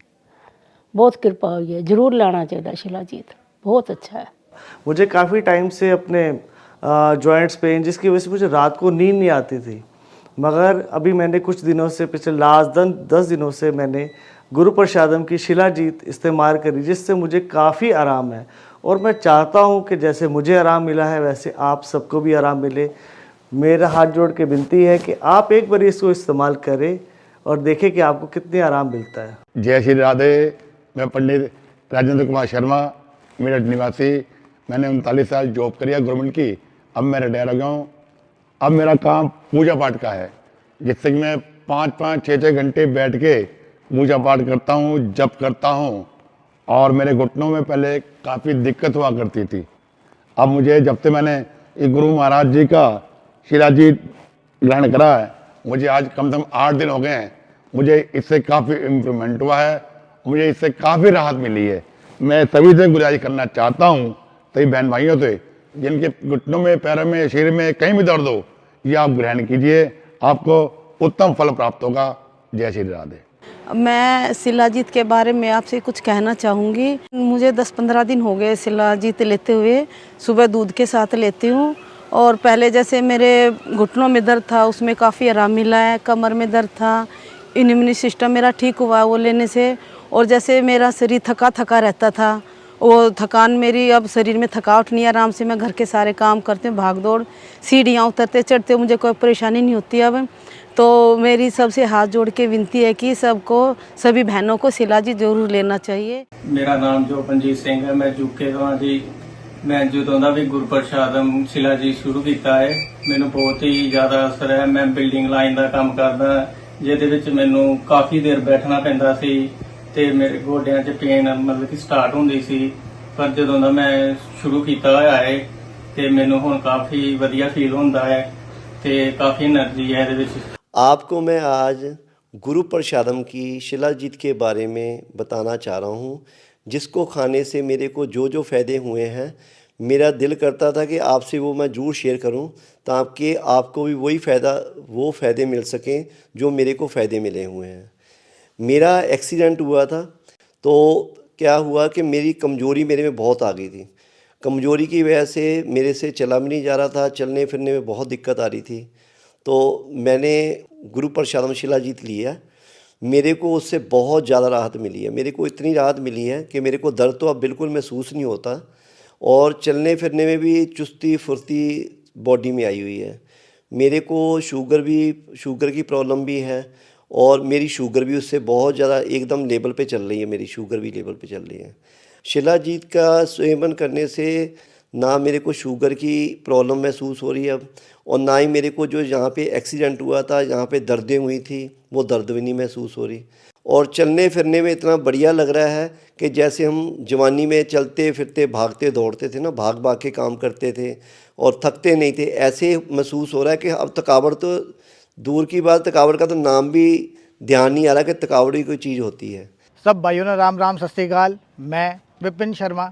बहुत कृपा हुई है, जरूर लेना चाहिए शिलाजीत, बहुत अच्छा है। मुझे काफ़ी टाइम से अपने जॉइंट्स पेन, जिसकी वजह से मुझे रात को नींद नहीं आती थी, मगर अभी मैंने कुछ दिनों से, पिछले लास्ट 10 दिनों से मैंने गुरु प्रसादम की शिलाजीत इस्तेमाल करी, जिससे मुझे काफ़ी आराम है। और मैं चाहता हूं कि जैसे मुझे आराम मिला है वैसे आप सबको भी आराम मिले। मेरा हाथ जोड़ के विनती है कि आप एक बार इसको इस्तेमाल करें और देखें कि आपको कितनी आराम मिलता है। जय श्री राधे। मैं पंडित राजेंद्र कुमार शर्मा, मेरठ निवासी। मैंने 39 साल जॉब करी है गवर्नमेंट की, अब मैं रिटायर हो गया हूँ। अब मेरा काम पूजा पाठ का है, जिससे कि मैं 5-5, 6-6 घंटे बैठ के पूजा पाठ करता हूँ, जप करता हूँ। और मेरे घुटनों में पहले काफ़ी दिक्कत हुआ करती थी। अब मुझे जब से मैंने ये गुरु महाराज जी का शिलाजीत ग्रहण करा है, मुझे आज कम से कम 8 दिन हो गए हैं, मुझे इससे काफ़ी इम्प्रूवमेंट हुआ है, मुझे इससे काफ़ी राहत मिली है। मैं सभी से गुजारिश करना चाहता हूँ, सभी बहन भाइयों से, जिनके घुटनों में, पैरों में, शरीर में कहीं भी दर्द हो, ये आप ग्रहण कीजिए, आपको उत्तम फल प्राप्त होगा। जय श्री राधे। मैं शिलाजीत के बारे में आपसे कुछ कहना चाहूँगी। मुझे 10-15 दिन हो गए शिलाजीत लेते हुए। सुबह दूध के साथ लेती हूँ और पहले जैसे मेरे घुटनों में दर्द था उसमें काफ़ी आराम मिला है। कमर में दर्द था, इम्यूनिटी सिस्टम मेरा ठीक हुआ वो लेने से। और जैसे मेरा शरीर थका थका रहता था, वो थकान मेरी अब शरीर में थकावट नहीं है। आराम से मैं घर के सारे काम करती हूँ, भाग दौड़, सीढ़ियाँ उतरते चढ़ते मुझे कोई परेशानी नहीं होती अब। तो मेरी सबसे हाथ जोड़ के विनती है कि सबको, सभी बहनों को शिलाजीत जरूर लेना चाहिए। मेरा नाम जोपनजीत सिंह है, मैं यूके ਤੋਂ ਹਾਂ ਜੀ। मैं ਜਦੋਂ ਦਾ ਵੀ ਗੁਰਪ੍ਰਸਾਦਮ शिलाजीत ਸ਼ੁਰੂ ਕੀਤਾ ਹੈ ਮੈਨੂੰ ਬਹੁਤ ਹੀ ਜ਼ਿਆਦਾ ਅਸਰ ਹੈ। ਮੈਂ ਬਿਲਡਿੰਗ ਲਾਈਨ ਦਾ ਕੰਮ ਕਰਦਾ ਜਿਹਦੇ ਵਿੱਚ ਮੈਨੂੰ ਕਾਫੀ ਦੇਰ ਬੈਠਣਾ ਪੈਂਦਾ ਸੀ ਤੇ ਮੇਰੇ ਗੋਡਿਆਂ 'ਚ ਪੇਨ ਮਤਲਬ ਕਿ ਸਟਾਰਟ ਹੁੰਦੀ ਸੀ। ਪਰ ਜਦੋਂ ਦਾ ਮੈਂ ਸ਼ੁਰੂ ਕੀਤਾ ਹੋਇਆ ਹੈ ਤੇ ਮੈਨੂੰ ਹੁਣ ਕਾਫੀ ਵਧੀਆ ਫੀਲ ਹੁੰਦਾ ਹੈ ਤੇ ਕਾਫੀ એનર્ਜੀ ਹੈ ਇਹਦੇ ਵਿੱਚ। आपको मैं आज गुरु प्रसादम की शिलाजीत के बारे में बताना चाह रहा हूँ, जिसको खाने से मेरे को जो जो फ़ायदे हुए हैं मेरा दिल करता था कि आपसे वो मैं ज़रूर शेयर करूँ ताकि आपको भी वो फ़ायदे मिल सकें जो मेरे को फ़ायदे मिले हुए हैं। मेरा एक्सीडेंट हुआ था तो क्या हुआ कि मेरी कमज़ोरी मेरे में बहुत आ गई थी। कमज़ोरी की वजह से मेरे से चला भी नहीं जा रहा था, चलने फिरने में बहुत दिक्कत आ रही थी। तो मैंने गुरु प्रसादम शिलाजीत लिया, मेरे को उससे बहुत ज़्यादा राहत मिली है। मेरे को इतनी राहत मिली है कि मेरे को दर्द तो अब बिल्कुल महसूस नहीं होता और चलने फिरने में भी चुस्ती फुर्ती बॉडी में आई हुई है। मेरे को शुगर की प्रॉब्लम भी है और मेरी शुगर भी उससे बहुत ज़्यादा एकदम लेवल पे चल रही है। मेरी शुगर भी लेवल पे चल रही है। शिलाजीत का सेवन करने से ना मेरे को शुगर की प्रॉब्लम महसूस हो रही है अब, और ना ही मेरे को जो यहाँ पे एक्सीडेंट हुआ था, यहाँ पे दर्दें हुई थी, वो दर्द भी नहीं महसूस हो रही। और चलने फिरने में इतना बढ़िया लग रहा है कि जैसे हम जवानी में चलते फिरते भागते दौड़ते थे ना, भाग भाग के काम करते थे और थकते नहीं थे, ऐसे महसूस हो रहा है कि अब थकावट तो दूर की बात, थकावट का तो नाम भी ध्यान नहीं आ रहा कि थकावट भी कोई चीज़ होती है। सब भाइयों ने राम राम सत श्री अकाल। मैं Vipin Sharma,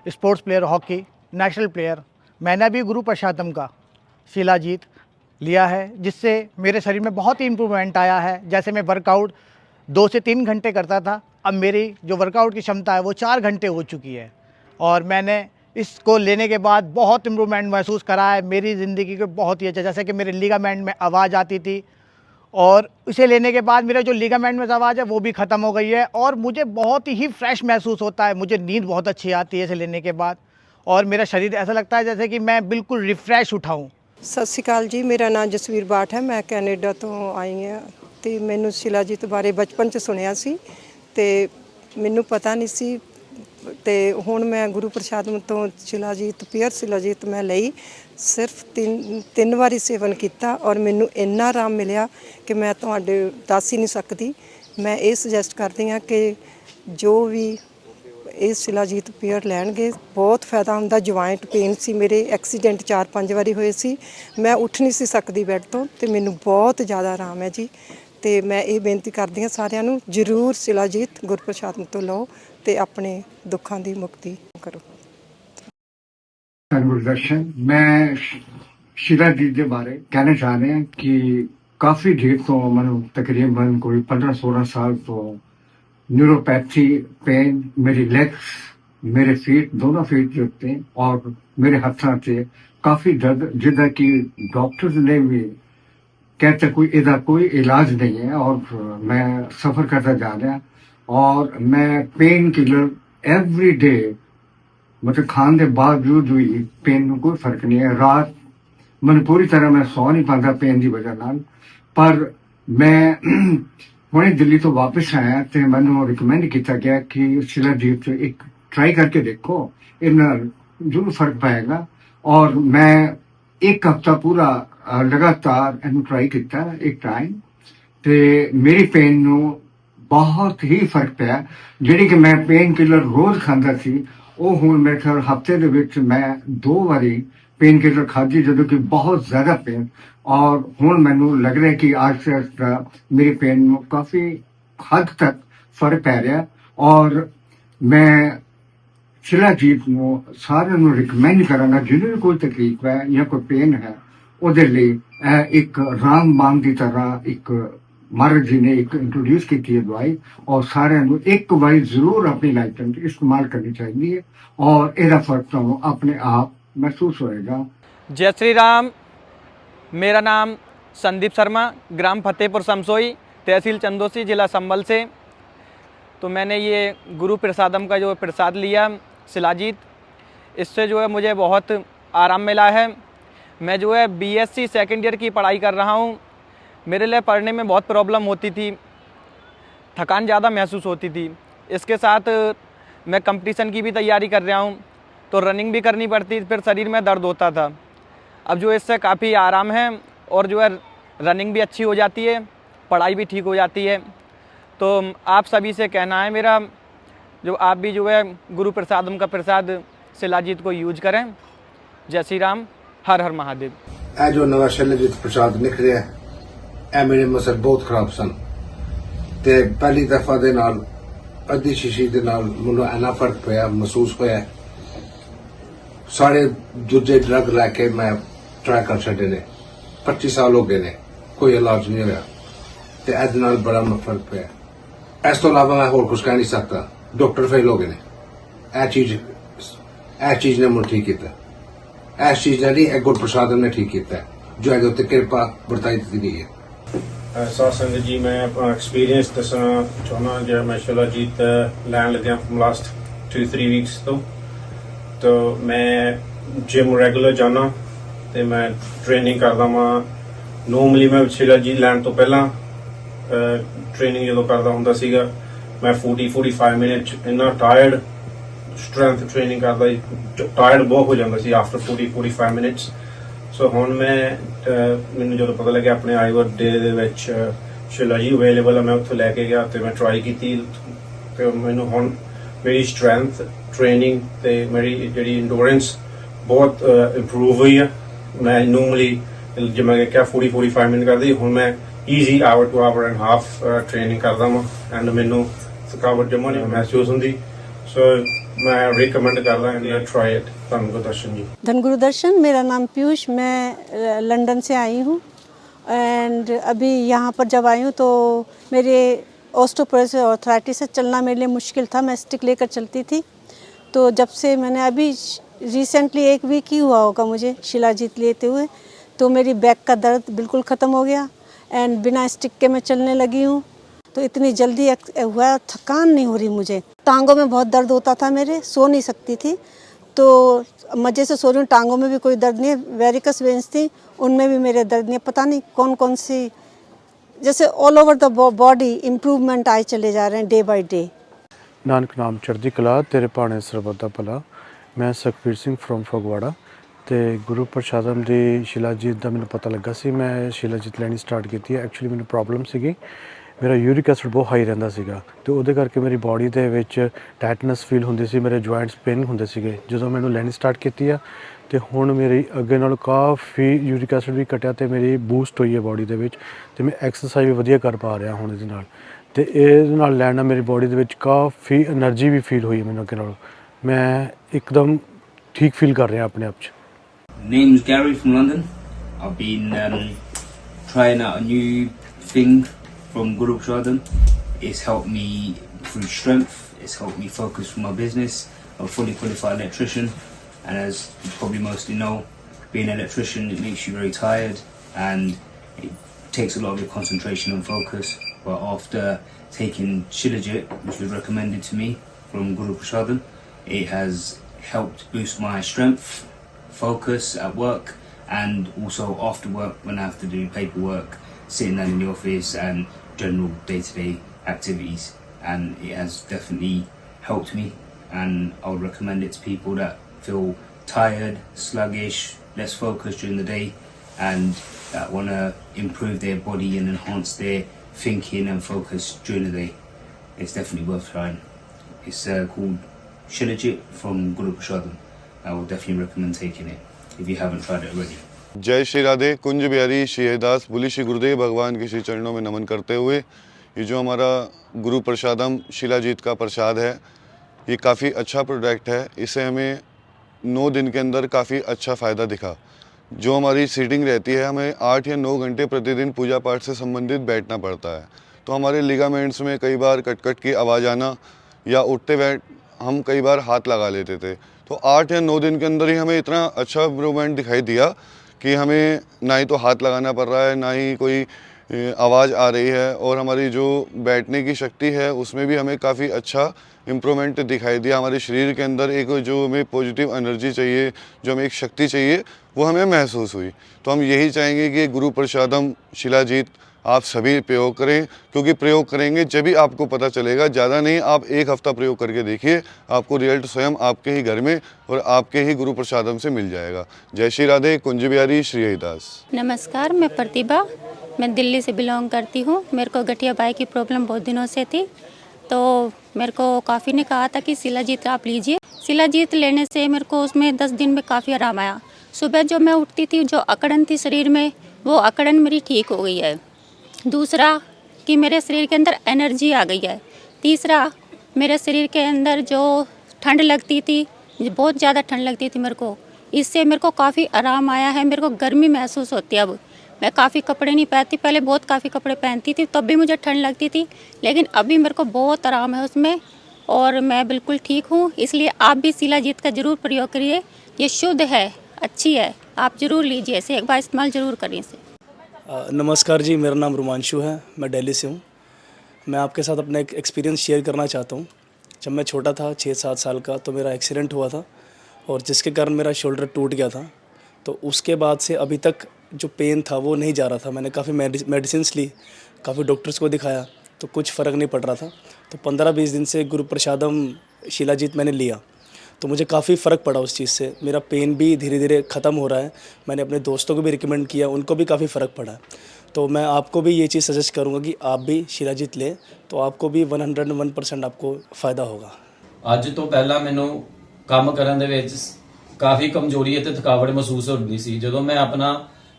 sports player, hockey national player. मैंने भी गुरु प्रसादम का शिलाजीत लिया है, जिससे मेरे शरीर में बहुत ही इम्प्रूवमेंट आया है। जैसे मैं वर्कआउट 2 से 3 घंटे करता था, अब मेरी जो वर्कआउट की क्षमता है वो 4 घंटे हो चुकी है। और मैंने इसको लेने के बाद बहुत इम्प्रूवमेंट महसूस करा है मेरी ज़िंदगी को बहुत ही अच्छा। जैसे कि मेरे लिगामेंट में आवाज़ आती थी और इसे लेने के बाद मेरा जो लिगामेंट में आवाज़ है वो भी ख़त्म हो गई है और मुझे बहुत ही फ्रेश महसूस होता है। मुझे नींद बहुत अच्छी आती है इसे लेने के बाद और मेरा शरीर ऐसा लगता है जैसे कि मैं बिल्कुल रिफ्रेश उठाऊँ। ਸਤਿ ਸ਼੍ਰੀ ਅਕਾਲ ਜੀ, ਮੇਰਾ ਨਾਮ ਜਸਵੀਰ ਬਾਠ ਹੈ। ਮੈਂ ਕੈਨੇਡਾ ਤੋਂ ਆਈ ਹਾਂ ਤੇ ਮੈਨੂੰ शिलाजीत ਬਾਰੇ ਬਚਪਨ 'ਚ ਸੁਣਿਆ ਸੀ ਤੇ ਮੈਨੂੰ ਪਤਾ ਨਹੀਂ ਸੀ ਤੇ ਹੁਣ ਮੈਂ ਗੁਰੂ ਪ੍ਰਸਾਦਮ ਤੋਂ शिलाजीत ਪਿਓਰ शिलाजीत ਮੈਂ ਲਈ। ਸਿਰਫ ਤਿੰਨ ਵਾਰੀ ਸੇਵਨ ਕੀਤਾ ਔਰ ਮੈਨੂੰ ਇੰਨਾ ਆਰਾਮ ਮਿਲਿਆ ਕਿ ਮੈਂ ਤੁਹਾਡੇ ਦੱਸ ਹੀ ਨਹੀਂ ਸਕਦੀ। ਮੈਂ ਇਹ ਸੁਜੈਸਟ ਕਰਦੀ ਹਾਂ ਕਿ ਜੋ ਵੀ ਇਹ शिलाजीत ਪਿਓਰ ਲੈਣਗੇ ਬਹੁਤ ਫਾਇਦਾ ਹੁੰਦਾ। ਜੁਆਇੰਟ ਪੇਨ ਸੀ ਮੇਰੇ, ਐਕਸੀਡੈਂਟ 4-5 ਵਾਰੀ ਹੋਏ ਸੀ, ਮੈਂ ਉੱਠ ਨਹੀਂ ਸੀ ਸਕਦੀ ਬੈੱਡ ਤੋਂ ਤੇ ਮੈਨੂੰ ਬਹੁਤ ਜ਼ਿਆਦਾ ਆਰਾਮ ਹੈ ਜੀ। ਤੇ ਮੈਂ ਇਹ ਬੇਨਤੀ ਕਰਦੀ ਹਾਂ ਸਾਰਿਆਂ ਨੂੰ ਜ਼ਰੂਰ शिलाजीत ਗੁਰਪ੍ਰਸਾਦਮ ਤੋਂ ਲਓ ਤੇ ਆਪਣੇ ਦੁੱਖਾਂ ਦੀ ਮੁਕਤੀ ਕਰੋ। गुरदर्शन, मैं शिलाजीत के बारे कहना चाह रहे हैं कि काफ़ी देर तो मैं तकरीबन कोई 15-16 साल तो न्यूरोपैथी पेन, मेरी लेग्स, मेरे फीट, दोनों फीट जो थे और मेरे हाथों से काफ़ी दर्द, जिदा कि डॉक्टर्स ने भी कहते कोई इसका कोई इलाज नहीं है और मैं सफ़र करता जा रहा और मैं पेन किलर एवरी डे मतलब खाने के बावजूद भी पेन में कोई फर्क नहीं है। रात मैं पूरी तरह मैं सौ नहीं पाता पेन की वजह नाल, पर मैं हुणे दिल्ली तो वापस आया तो मैंने रिकमेंड किया गया कि शिलाजीत एक ट्राई करके देखो, इन जरूर फर्क पाएगा। और मैं एक हफ्ता पूरा लगातार इन ट्राई किया एक टाइम तो मेरी पेन नू बहुत ही फर्क पाया। जिहड़ी कि मैं पेन किलर रोज़ खाता सी ਉਹ ਹੁਣ ਮੇਰੇ ਖਿਆਲ ਹਫਤੇ ਦੇ ਵਿੱਚ ਮੈਂ 2 ਵਾਰੀ पेन किलर खाधी ਜਦੋਂ ਕਿ ਬਹੁਤ ਜ਼ਿਆਦਾ पेन और ਹੁਣ ਮੈਨੂੰ ਲੱਗ ਰਿਹਾ ਕਿ ਆਸਤੇ ਆਸਤੇ ਮੇਰੀ पेन ਨੂੰ ਕਾਫੀ हद तक फर्क पै ਰਿਹਾ और मैं शिलाजीत ਨੂੰ ਸਾਰਿਆਂ ਨੂੰ ਰਿਕਮੈਂਡ ਕਰਾਂਗਾ ਜਿਹਨੂੰ ਵੀ ਕੋਈ ਤਕਲੀਫ ਹੈ ਜਾਂ ਕੋਈ पेन ਹੈ ਉਹਦੇ ਲਈ ਇੱਕ ਰਾਮਬਾਣ ਦੀ ਤਰ੍ਹਾਂ ਇੱਕ महाराज जी ने एक इंट्रोड्यूस की थी दवाई और सारे एक बार जरूर अपनी लाइफ में इस्तेमाल करनी चाहिए और ਇਹਦਾ फर्क तो अपने आप महसूस होएगा। जय श्री राम। मेरा नाम संदीप शर्मा, ग्राम फतेहपुर समसोई, तहसील चंदोसी, जिला संभल से। तो मैंने ये गुरु प्रसादम का जो प्रसाद लिया शिलाजीत, इससे जो है मुझे बहुत आराम मिला है। मैं जो है बीएससी सेकंड ईयर की पढ़ाई कर रहा हूँ। मेरे लिए पढ़ने में बहुत प्रॉब्लम होती थी, थकान ज़्यादा महसूस होती थी। इसके साथ मैं कंपटीशन की भी तैयारी कर रहा हूँ, तो रनिंग भी करनी पड़ती, फिर शरीर में दर्द होता था। अब जो इससे काफ़ी आराम है और जो है रनिंग भी अच्छी हो जाती है, पढ़ाई भी ठीक हो जाती है। तो आप सभी से कहना है मेरा, जो आप भी जो है गुरु प्रसादम का प्रसाद शिलाजीत को यूज करें। जय श्री राम, हर हर महादेव। ਇਹ ਜੋ ਨਵਾਂ ਸ਼ਿਲਾਜੀਤ ਪ੍ਰਸਾਦ ਨਿਕਲਿਆ ਇਹ ਮੇਰੇ ਮਸਲ ਬਹੁਤ ਖਰਾਬ ਸਨ ਤੇ ਪਹਿਲੀ ਦਫਾ ਦੇ ਨਾਲ ਅੱਧੀ ਸ਼ੀਸ਼ੀ ਦੇ ਨਾਲ ਮੈਨੂੰ ਇੰਨਾ ਫਰਕ ਪਿਆ ਮਹਿਸੂਸ ਹੋਇਆ। ਸਾਰੇ ਦੂਜੇ ਡਰੱਗ ਲੈ ਕੇ ਮੈਂ ਟਰਾਈ ਕਰ ਛੱਡੇ ਨੇ, 25 ਸਾਲ ਹੋ ਗਏ ਨੇ, ਕੋਈ ਇਲਾਜ ਨਹੀਂ ਹੋਇਆ ਤੇ ਇਹਦੇ ਨਾਲ ਬੜਾ ਫਰਕ ਪਿਆ। ਇਸ ਤੋਂ ਇਲਾਵਾ ਮੈਂ ਹੋਰ ਕੁਝ ਕਹਿ ਨਹੀਂ ਸਕਦਾ। ਡਾਕਟਰ ਫੇਲ ਹੋ ਗਏ ਨੇ। ਇਹ ਚੀਜ਼ ਨੇ ਮੈਨੂੰ ਠੀਕ ਕੀਤਾ। ਇਸ ਚੀਜ਼ ਨਾਲ ਇਹ ਗੁਰ ਪ੍ਰਸਾਦਮ ਨੇ ਠੀਕ ਕੀਤਾ ਜੋ ਇਹਦੇ ਉੱਤੇ ਕਿਰਪਾ ਵਰਤਾਈ ਦਿੱਤੀ ਗਈ ਹੈ। ਸਾਧ ਸੰਗਤ ਜੀ, ਮੈਂ ਆਪਣਾ ਐਕਸਪੀਰੀਅੰਸ ਦੱਸਣਾ ਚਾਹੁੰਦਾ ਜਿਹੜਾ ਮੈਂ ਸ਼ਿਲਾਜੀਤ ਲੈਣ ਲੱਗਿਆ ਲਾਸਟ 2-3 ਵੀਕਸ ਤੋਂ ਮੈਂ ਜਿਮ ਰੈਗੂਲਰ ਜਾਣਾ ਤੇ ਮੈਂ ਟ੍ਰੇਨਿੰਗ ਕਰਦਾ ਵਾਂ। ਨੋਰਮਲੀ ਮੈਂ ਸ਼ਿਲਾਜੀਤ ਲੈਣ ਤੋਂ ਪਹਿਲਾਂ ਟ੍ਰੇਨਿੰਗ ਜਦੋਂ ਕਰਦਾ ਹੁੰਦਾ ਸੀਗਾ ਮੈਂ 40-45 ਮਿੰਟ ਇੰਨਾ ਟਾਇਰਡ ਸਟਰੈਂਥ ਟ੍ਰੇਨਿੰਗ ਕਰਦਾ ਸੀ, ਟਾਇਰਡ ਬਹੁਤ ਹੋ ਜਾਂਦਾ ਸੀ ਆਫਟਰ 40-45 ਮਿੰਟਸ। ਸੋ ਹੁਣ ਮੈਨੂੰ ਜਦੋਂ ਪਤਾ ਲੱਗਿਆ ਆਪਣੇ ਆਈਵਰ ਡੇ ਦੇ ਵਿੱਚ ਸ਼ਿਲਾਜੀ ਅਵੇਲੇਬਲ ਹੈ, ਮੈਂ ਉੱਥੋਂ ਲੈ ਕੇ ਗਿਆ ਤੇ ਮੈਂ ਟਰਾਈ ਕੀਤੀ ਤੇ ਮੈਨੂੰ ਹੁਣ ਮੇਰੀ ਸਟਰੈਂਥ ਟ੍ਰੇਨਿੰਗ ਤੇ ਮੇਰੀ ਜਿਹੜੀ ਇੰਡੋਰੈਂਸ ਬਹੁਤ ਇੰਪਰੂਵ ਹੋਈ ਹੈ। ਮੈਂ ਨੋਰਮਲੀ ਜਿਵੇਂ ਕਿ 40-45 ਮਿੰਟ ਕਰਦੀ, ਹੁਣ ਮੈਂ easy hour to hour and half training ਕਰਦਾ ਵਾਂ ਐਂਡ ਮੈਨੂੰ ਥਕਾਵਟ ਜਮਾ ਨਹੀਂ ਮਹਿਸੂਸ ਹੁੰਦੀ। ਸੋ मैं रिकमेंड कर रहा हूँ ट्राई इट। धन गुरुदर्शन जी। धन गुरुदर्शन, मेरा नाम पीयूष, मैं लंदन से आई हूँ एंड अभी यहाँ पर जब आई हूँ तो मेरे ऑस्टियोपोरोसिस आर्थराइटिस से चलना मेरे लिए मुश्किल था। मैं स्टिक लेकर चलती थी, तो जब से मैंने अभी रिसेंटली 1 वीक ही हुआ होगा मुझे शिलाजीत लेते हुए, तो मेरी बैक का दर्द बिल्कुल ख़त्म हो गया एंड बिना स्टिक के मैं चलने लगी हूँ। तो इतनी जल्दी हुआ, थकान नहीं हो रही मुझे। टांगों में बहुत दर्द होता था मेरे, सो नहीं सकती थी, तो मज़े से सो रही हूँ। टांगों में भी कोई दर्द नहीं है। वेरिकस वेन्स थी, उनमें भी मेरे दर्द नहीं है। पता नहीं कौन कौन सी, जैसे all over the body improvement आए चले जा रहे हैं डे बाय डे। नानक नाम चढ़दी कला, तेरे भाने सरबत दा भला। मैं सुखबीर सिंह फ्रॉम फगवाड़ा ਤੇ ਗੁਰੂ ਪ੍ਰਸ਼ਾਦਮ ਦੀ ਸ਼ਿਲਾਜੀਤ ਦਾ ਮੈਨੂੰ ਪਤਾ ਲੱਗਾ ਸੀ। ਮੈਂ ਸ਼ਿਲਾਜੀਤ ਲੈਣੀ ਸਟਾਰਟ ਕੀਤੀ ਹੈ। ਐਕਚੁਅਲੀ ਮੈਨੂੰ ਪ੍ਰੋਬਲਮ ਸੀਗੀ, ਮੇਰਾ ਯੂਰਿਕ ਐਸਿਡ ਬਹੁਤ ਹਾਈ ਰਹਿੰਦਾ ਸੀਗਾ ਅਤੇ ਉਹਦੇ ਕਰਕੇ ਮੇਰੀ ਬਾਡੀ ਦੇ ਵਿੱਚ ਟਾਈਟਨੈਸ ਫੀਲ ਹੁੰਦੀ ਸੀ, ਮੇਰੇ ਜੁਆਇੰਟਸ ਪੇਨ ਹੁੰਦੇ ਸੀਗੇ। ਜਦੋਂ ਮੈਨੂੰ ਲੈਣੀ ਸਟਾਰਟ ਕੀਤੀ ਆ ਅਤੇ ਹੁਣ ਮੇਰੀ ਅੱਗੇ ਨਾਲੋਂ ਕਾਫੀ ਯੂਰਿਕ ਐਸਿਡ ਵੀ ਘਟਿਆ ਅਤੇ ਮੇਰੀ ਬੂਸਟ ਹੋਈ ਹੈ ਬਾਡੀ ਦੇ ਵਿੱਚ, ਅਤੇ ਮੈਂ ਐਕਸਰਸਾਈਜ਼ ਵੀ ਵਧੀਆ ਕਰ ਪਾ ਰਿਹਾ ਹੁਣ ਇਹਦੇ ਨਾਲ। ਅਤੇ ਇਹਦੇ ਨਾਲ ਲੈਣ ਨਾਲ ਮੇਰੀ ਬਾਡੀ ਦੇ ਵਿੱਚ ਕਾਫੀ ਐਨਰਜੀ ਵੀ ਫੀਲ ਹੋਈ ਹੈ ਮੈਨੂੰ ਅੱਗੇ ਨਾਲੋਂ। ਮੈਂ ਇੱਕਦਮ ਠੀਕ ਫੀਲ ਕਰ ਰਿਹਾ ਆਪਣੇ ਆਪ 'ਚ। Name's Gary from London. I've been trying out a new thing from Guru Prashadam. It's helped me through strength. It's helped me focus for my business. I'm a fully qualified electrician, and as you probably mostly know, being an electrician, it makes you very tired and it takes a lot of your concentration and focus. But after taking Shilajit, which was recommended to me from Guru Prashadam, it has helped boost my strength, focus at work, and also after work when I have to do paperwork, sitting down in the office and general day-to-day activities. And it has definitely helped me, and I would recommend it to people that feel tired, sluggish, less focused during the day, and that want to improve their body and enhance their thinking and focus during the day. It's definitely worth trying. It's called Shilajit from Guru Prashadam. I would definitely recommend taking it if you haven't tried it already. जय श्री राधे। कुंज बिहारी श्रीदास बोली श्री गुरुदेव भगवान के श्री चरणों में नमन करते हुए, ये जो हमारा गुरु प्रसादम शिलाजीत का प्रसाद है, ये काफ़ी अच्छा प्रोडक्ट है। इससे हमें 9 दिन के अंदर काफ़ी अच्छा फ़ायदा दिखा। जो हमारी सीटिंग रहती है, हमें 8 या 9 घंटे प्रतिदिन पूजा पाठ से संबंधित बैठना पड़ता है। तो हमारे लिगामेंट्स में कई बार कट की आवाज़ आना या उठते बैठ हम कई बार हाथ लगा लेते थे। तो 8 या 9 दिन के अंदर ही हमें इतना अच्छा इम्प्रूवमेंट दिखाई दिया कि हमें ना ही तो हाथ लगाना पड़ रहा है, ना ही कोई आवाज़ आ रही है, और हमारी जो बैठने की शक्ति है उसमें भी हमें काफ़ी अच्छा इम्प्रूवमेंट दिखाई दिया। हमारे शरीर के अंदर एक जो हमें पॉजिटिव एनर्जी चाहिए, जो हमें एक शक्ति चाहिए, वो हमें महसूस हुई। तो हम यही चाहेंगे कि गुरु प्रसादम शिलाजीत आप सभी प्रयोग करें, क्योंकि प्रयोग करेंगे जब भी आपको पता चलेगा। ज़्यादा नहीं, आप 1 हफ्ता प्रयोग करके देखिए, आपको रिजल्ट स्वयं आपके ही घर में और आपके ही गुरु प्रसादम से मिल जाएगा। जय श्री राधे। कुंज बिहारी श्री हरिदास। नमस्कार, मैं प्रतिभा, मैं दिल्ली से बिलोंग करती हूँ। मेरे को गठिया बाई की प्रॉब्लम बहुत दिनों से थी, तो मेरे को काफ़ी ने कहा था कि शिलाजीत आप लीजिए। शिलाजीत लेने से मेरे को उसमें 10 दिन में काफ़ी आराम आया। सुबह जो मैं उठती थी, जो अकड़न थी शरीर में, वो अकड़न मेरी ठीक हो गई है। दूसरा कि मेरे शरीर के अंदर एनर्जी आ गई है। तीसरा, मेरे शरीर के अंदर जो ठंड लगती थी, बहुत ज़्यादा ठंड लगती थी मेरे को, इससे मेरे को काफ़ी आराम आया है। मेरे को गर्मी महसूस होती है अब। मैं काफ़ी कपड़े नहीं पहनती, पहले बहुत काफ़ी कपड़े पहनती थी, तब भी मुझे ठंड लगती थी, लेकिन अभी मेरे को बहुत आराम है उसमें और मैं बिल्कुल ठीक हूँ। इसलिए आप भी शिलाजीत का ज़रूर प्रयोग करिए। ये शुद्ध है, अच्छी है, आप ज़रूर लीजिए इसे, एक बार इस्तेमाल ज़रूर करिए इसे। नमस्कार जी, मेरा नाम रोमांशु है, मैं दिल्ली से हूँ। मैं आपके साथ अपना एक एक्सपीरियंस शेयर करना चाहता हूँ। जब मैं छोटा था, 6-7 साल का, तो मेरा एक्सीडेंट हुआ था और जिसके कारण मेरा शोल्डर टूट गया था। तो उसके बाद से अभी तक जो पेन था वो नहीं जा रहा था। मैंने काफ़ी मेडिसिन्स ली, काफ़ी डॉक्टर्स को दिखाया, तो कुछ फ़र्क नहीं पड़ रहा था। तो 15-20 दिन से गुरु प्रसादम शिलाजीत मैंने लिया, तो मुझे काफ़ी फ़र्क पड़ा उस चीज़ से। मेरा पेन भी धीरे धीरे ख़त्म हो रहा है। मैंने अपने दोस्तों को भी रिकमेंड किया, उनको भी काफ़ी फ़र्क पड़ा। तो मैं आपको भी ये चीज़ सजेस्ट करूँगा कि आप भी शिलाजीत लें, तो आपको भी 101% आपको फ़ायदा होगा। ਅੱਜ ਤੋਂ ਪਹਿਲਾਂ ਮੈਨੂੰ ਕੰਮ ਕਰਨ ਦੇ ਵਿੱਚ ਕਾਫੀ ਕਮਜ਼ੋਰੀ ਅਤੇ ਥਕਾਵਟ ਮਹਿਸੂਸ ਹੁੰਦੀ ਸੀ। ਜਦੋਂ ਮੈਂ ਆਪਣਾ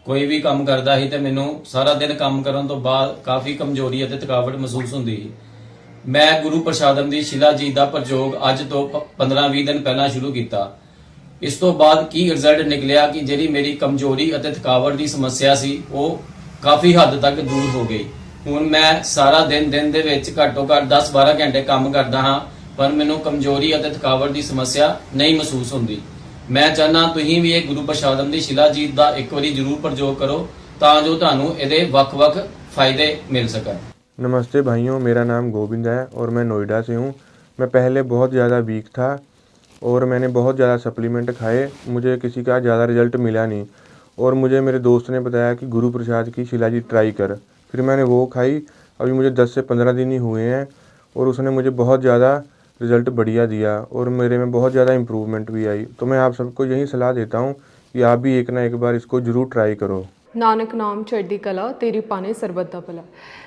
ਕੋਈ ਵੀ ਕੰਮ ਕਰਦਾ ਸੀ ਤੇ ਮੈਨੂੰ ਸਾਰਾ ਦਿਨ ਕੰਮ ਕਰਨ ਤੋਂ ਬਾਅਦ ਕਾਫੀ ਕਮਜ਼ੋਰੀ ਅਤੇ ਥਕਾਵਟ ਮਹਿਸੂਸ ਹੁੰਦੀ ਸੀ। ਮੈਂ ਗੁਰੂ ਪ੍ਰਸਾਦਮ ਦੀ शिलाजीत ਦਾ ਪ੍ਰਯੋਗ ਅੱਜ ਤੋਂ 15-20 ਦਿਨ ਪਹਿਲਾਂ ਸ਼ੁਰੂ ਕੀਤਾ। ਇਸ ਤੋਂ ਬਾਅਦ ਕੀ ਰਿਜ਼ਲਟ ਨਿਕਲਿਆ ਕਿ ਜਿਹੜੀ ਮੇਰੀ ਕਮਜ਼ੋਰੀ ਅਤੇ ਥਕਾਵਟ ਦੀ ਸਮੱਸਿਆ ਸੀ ਉਹ ਕਾਫੀ ਹੱਦ ਤੱਕ ਦੂਰ ਹੋ ਗਈ। ਹੁਣ ਮੈਂ ਸਾਰਾ ਦਿਨ ਦੇ ਵਿੱਚ ਘੱਟੋ ਘੱਟ 10-12 ਘੰਟੇ ਕੰਮ ਕਰਦਾ ਹਾਂ, ਪਰ ਮੈਨੂੰ ਕਮਜ਼ੋਰੀ ਅਤੇ ਥਕਾਵਟ ਦੀ ਸਮੱਸਿਆ ਨਹੀਂ ਮਹਿਸੂਸ ਹੁੰਦੀ। ਮੈਂ ਚਾਹਨਾ ਤੁਸੀਂ ਵੀ ਇਹ ਗੁਰੂ ਪ੍ਰਸਾਦਮ ਦੀ शिलाजीत ਦਾ ਇੱਕ ਵਾਰੀ ਜ਼ਰੂਰ ਪ੍ਰਯੋਗ ਕਰੋ ਤਾਂ ਜੋ ਤੁਹਾਨੂੰ ਇਹਦੇ ਵੱਖ-ਵੱਖ ਫਾਇਦੇ ਮਿਲ ਸਕਣ। नमस्ते भाइयों, मेरा नाम गोविंद है और मैं नोएडा से हूँ। मैं पहले बहुत ज़्यादा वीक था और मैंने बहुत ज़्यादा सप्लीमेंट खाए, मुझे किसी का ज़्यादा रिजल्ट मिला नहीं। और मुझे मेरे दोस्त ने बताया कि गुरु प्रसाद की शिलाजीत ट्राई कर। फिर मैंने वो खाई, अभी मुझे 10 से 15 दिन ही हुए हैं और उसने मुझे बहुत ज़्यादा रिज़ल्ट बढ़िया दिया और मेरे में बहुत ज़्यादा इम्प्रूवमेंट भी आई। तो मैं आप सबको यही सलाह देता हूँ कि आप भी एक ना एक बार इसको ज़रूर ट्राई करो। नानक नाम चढ़ती कला, तेरी पाने सरबत दा भला।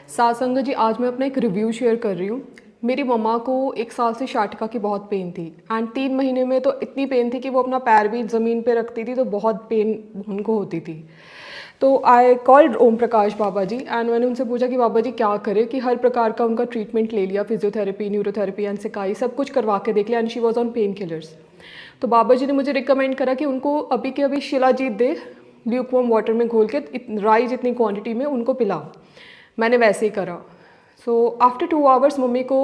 साथ संगत जी, आज मैं अपना एक रिव्यू शेयर कर रही हूँ। मेरी मम्मा को 1 साल से शाटिका की बहुत पेन थी एंड 3 महीने में तो इतनी पेन थी कि वो अपना पैर भी ज़मीन पे रखती थी तो बहुत पेन उनको होती थी। तो I called Om Prakash Baba ji and मैंने उनसे पूछा कि बाबा जी क्या करें, कि हर प्रकार का उनका ट्रीटमेंट ले लिया, फिजियोथेरेपी, न्यूरोथेरेपी एंड सिकाई, सब कुछ करवा के देख लिया and she was on pain killers. तो बाबा जी ने मुझे रिकमेंड करा कि उनको अभी के अभी शिलाजीत दे, ल्यूकवार्म वाटर में घोल के राई जितनी क्वांटिटी में उनको पिलाओ। मैंने वैसे ही करा। सो आफ्टर 2 आवर्स मम्मी को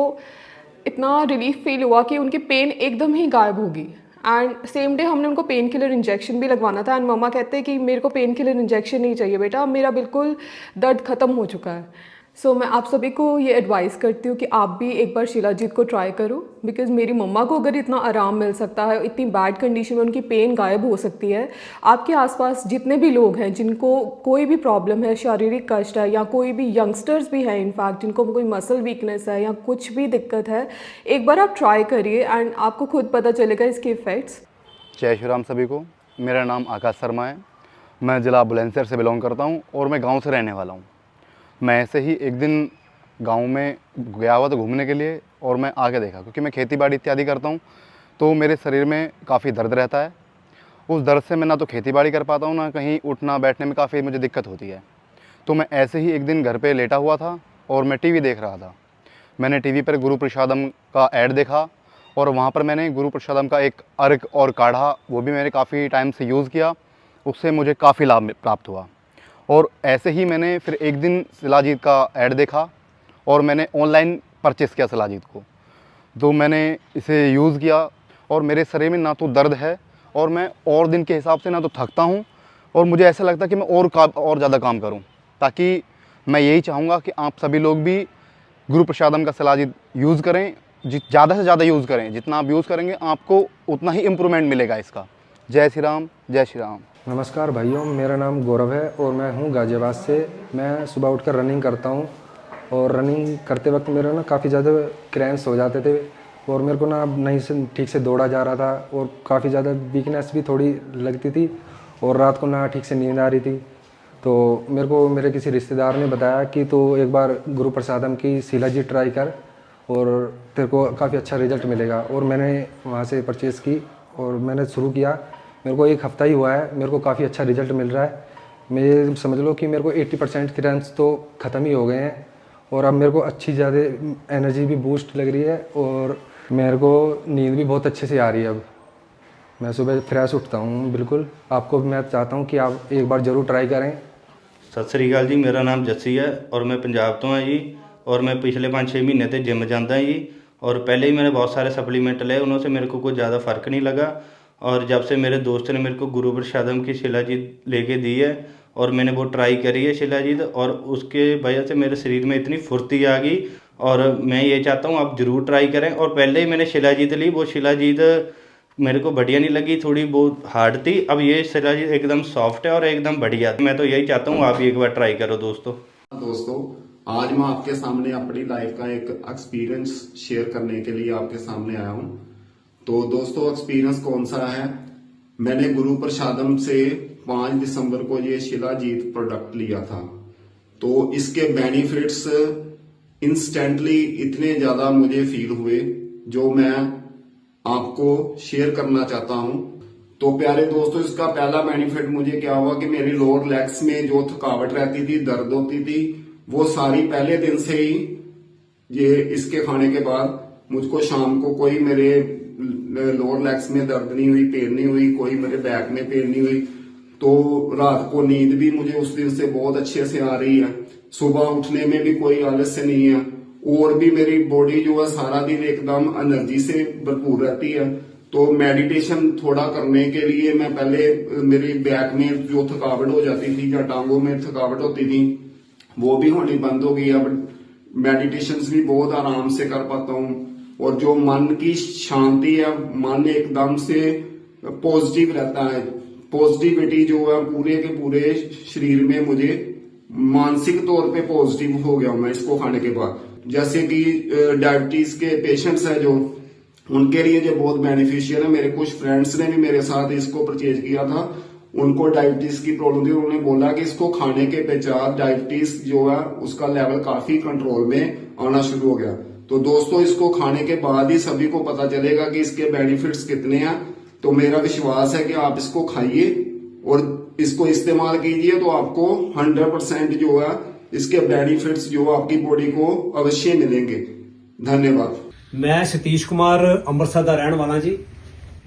इतना रिलीफ फील हुआ कि उनकी पेन एकदम ही गायब होगी एंड सेम डे हमने उनको पेन किलर इंजेक्शन भी लगवाना था एंड मम्मा कहते हैं कि मेरे को पेन किलर इंजेक्शन नहीं चाहिए बेटा, मेरा बिल्कुल दर्द ख़त्म हो चुका है। सो मैं आप सभी को ये एडवाइस करती हूँ कि आप भी एक बार शिलाजीत को ट्राई करो, बिकॉज मेरी मम्मा को अगर इतना आराम मिल सकता है, इतनी बैड कंडीशन में उनकी पेन गायब हो सकती है, आपके आसपास जितने भी लोग हैं जिनको कोई भी प्रॉब्लम है, शारीरिक कष्ट है या कोई भी यंगस्टर्स भी हैं इनफैक्ट जिनको कोई मसल वीकनेस है या कुछ भी दिक्कत है, एक बार आप ट्राई करिए एंड आपको खुद पता चलेगा इसके इफ़ेक्ट्स। जय श्री राम सभी को। मेरा नाम आकाश शर्मा है, मैं ज़िला बुलंदशहर से बिलोंग करता हूँ और मैं गाँव से रहने वाला हूँ। मैं ऐसे ही एक दिन गांव में गया हुआ था घूमने के लिए और मैं आके देखा, क्योंकि मैं खेती बाड़ी इत्यादि करता हूं, तो मेरे शरीर में काफ़ी दर्द रहता है। उस दर्द से मैं ना तो खेती बाड़ी कर पाता हूं, ना कहीं उठना बैठने में काफ़ी मुझे दिक्कत होती है। तो मैं ऐसे ही एक दिन घर पे लेटा हुआ था और मैं टीवी देख रहा था। मैंने टीवी पर गुरु प्रसादम का ऐड देखा और वहाँ पर मैंने गुरु प्रसादम का एक अर्घ और काढ़ा, वो भी मैंने काफ़ी टाइम से यूज़ किया उससे मुझे काफ़ी लाभ प्राप्त हुआ। और ऐसे ही मैंने फिर एक दिन शिलाजीत का ऐड देखा और मैंने ऑनलाइन परचेज़ किया शिलाजीत को। तो मैंने इसे यूज़ किया और मेरे शरीर में ना तो दर्द है और मैं और दिन के हिसाब से ना तो थकता हूँ और मुझे ऐसा लगता है कि मैं और ज़्यादा काम करूँ। ताकि मैं यही चाहूँगा कि आप सभी लोग भी गुरु प्रसादम का शिलाजीत यूज़ करें, ज़्यादा से ज़्यादा यूज़ करें। जितना आप यूज़ करेंगे आपको उतना ही इम्प्रूवमेंट मिलेगा इसका। जय श्री राम, जय श्री राम। नमस्कार भाइयों, मेरा नाम गौरव है और मैं हूँ गाज़ियाबाद से। मैं सुबह उठकर रनिंग करता हूँ और रनिंग करते वक्त मेरे ना काफ़ी ज़्यादा क्रैम्प्स हो जाते थे और मेरे को ना नहीं से ठीक से दौड़ा जा रहा था और काफ़ी ज़्यादा वीकनेस भी थोड़ी लगती थी और रात को ना ठीक से नींद आ रही थी। तो मेरे को मेरे किसी रिश्तेदार ने बताया कि तो एक बार गुरु प्रसादम की शिलाजीत ट्राई कर और तेरे को काफ़ी अच्छा रिज़ल्ट मिलेगा। और मैंने वहाँ से परचेज़ की और मैंने शुरू किया। मेरे को 1 हफ़्ता ही हुआ है, मेरे को काफ़ी अच्छा रिज़ल्ट मिल रहा है। मैं समझ लो कि मेरे को 80% क्रैम्प्स तो ख़त्म ही हो गए हैं और अब मेरे को अच्छी ज़्यादा एनर्जी भी बूस्ट लग रही है और मेरे को नींद भी बहुत अच्छे से आ रही है। अब मैं सुबह फ्रेश उठता हूँ बिल्कुल। आपको मैं चाहता हूँ कि आप एक बार ज़रूर ट्राई करें। सत श्री अकाल जी, मेरा नाम जस्सी है और मैं पंजाब तो हाँ जी। और मैं पिछले 5-6 महीने से जिम जाता जी और पहले ही मैंने बहुत सारे सप्लीमेंट लिए, उनसे मेरे को कुछ ज़्यादा फ़र्क नहीं लगा। और जब से मेरे दोस्त ने मेरे को गुरु प्रसादम की शिलाजीत लेके दी है और मैंने वो ट्राई करी है शिलाजीत, और उसके वजह से मेरे शरीर में इतनी फुर्ती आ गई। और मैं ये चाहता हूँ आप ज़रूर ट्राई करें। और पहले ही मैंने शिलाजीत ली, वो शिलाजीत मेरे को बढ़िया नहीं लगी, थोड़ी बहुत हार्ड थी। अब ये शिलाजीत एकदम सॉफ्ट है और एकदम बढ़िया। मैं तो यही चाहता हूँ आप भी एक बार ट्राई करो दोस्तों। आज मैं आपके सामने अपनी लाइफ का एक एक्सपीरियंस शेयर करने के लिए आपके सामने आया हूँ। तो दोस्तों, एक्सपीरियंस कौन सा है? मैंने गुरु प्रसादम से 5 दिसंबर को ये शिलाजीत प्रोडक्ट लिया था। तो इसके बेनिफिट्स इंस्टेंटली इतने ज्यादा मुझे फील हुए जो मैं आपको शेयर करना चाहता हूं। तो प्यारे दोस्तों, इसका पहला बेनिफिट मुझे क्या हुआ कि मेरी लोअर लेग्स में जो थकावट रहती थी, दर्द होती थी, वो सारी पहले दिन से ही ये इसके खाने के बाद मुझको शाम को कोई मेरे लोअर लेग्स में दर्द नहीं हुई, पेन नहीं हुई, कोई मेरे बैक में पेन नहीं हुई। तो रात को नींद भी मुझे उस दिन से बहुत अच्छे से आ रही है। सुबह उठने में भी कोई आलस्य नहीं है और भी मेरी बॉडी जो है सारा दिन एकदम एनर्जी से भरपूर रहती है। तो मेडिटेशन थोड़ा करने के लिए मैं पहले मेरी बैक में जो थकावट हो जाती थी या टांगों में थकावट होती थी वो भी होनी बंद हो गई। अब मेडिटेशंस भी बहुत आराम से कर पाता हूँ और जो मन की शांति है, मन एकदम से पॉजिटिव रहता है। पॉजिटिविटी जो है पूरे के पूरे शरीर में मुझे मानसिक तौर पे पॉजिटिव हो गया मैं इसको खाने के बाद। जैसे कि डायबिटीज के पेशेंट्स हैं जो, उनके लिए जो बहुत बेनिफिशियल है। मेरे कुछ फ्रेंड्स ने भी मेरे साथ इसको परचेज किया था, उनको डायबिटीज की प्रॉब्लम थी। उन्होंने बोला कि इसको खाने के पश्चात डायबिटीज जो है उसका लेवल काफी कंट्रोल में आना शुरू हो गया। तो दोस्तों, इसको खाने के बाद ही सभी को पता चलेगा कि इसके बेनिफिट्स कितने हैं। तो मेरा विश्वास है कि आप इसको खाइए और इसको इस्तेमाल कीजिए तो आपको 100% जो है इसके बेनिफिट्स जो आपकी बॉडी को अवश्य मिलेंगे। धन्यवाद। मैं सतीश कुमार ਅੰਮ੍ਰਿਤਸਰ ਦਾ ਰਹਿਣ ਵਾਲਾ ਜੀ।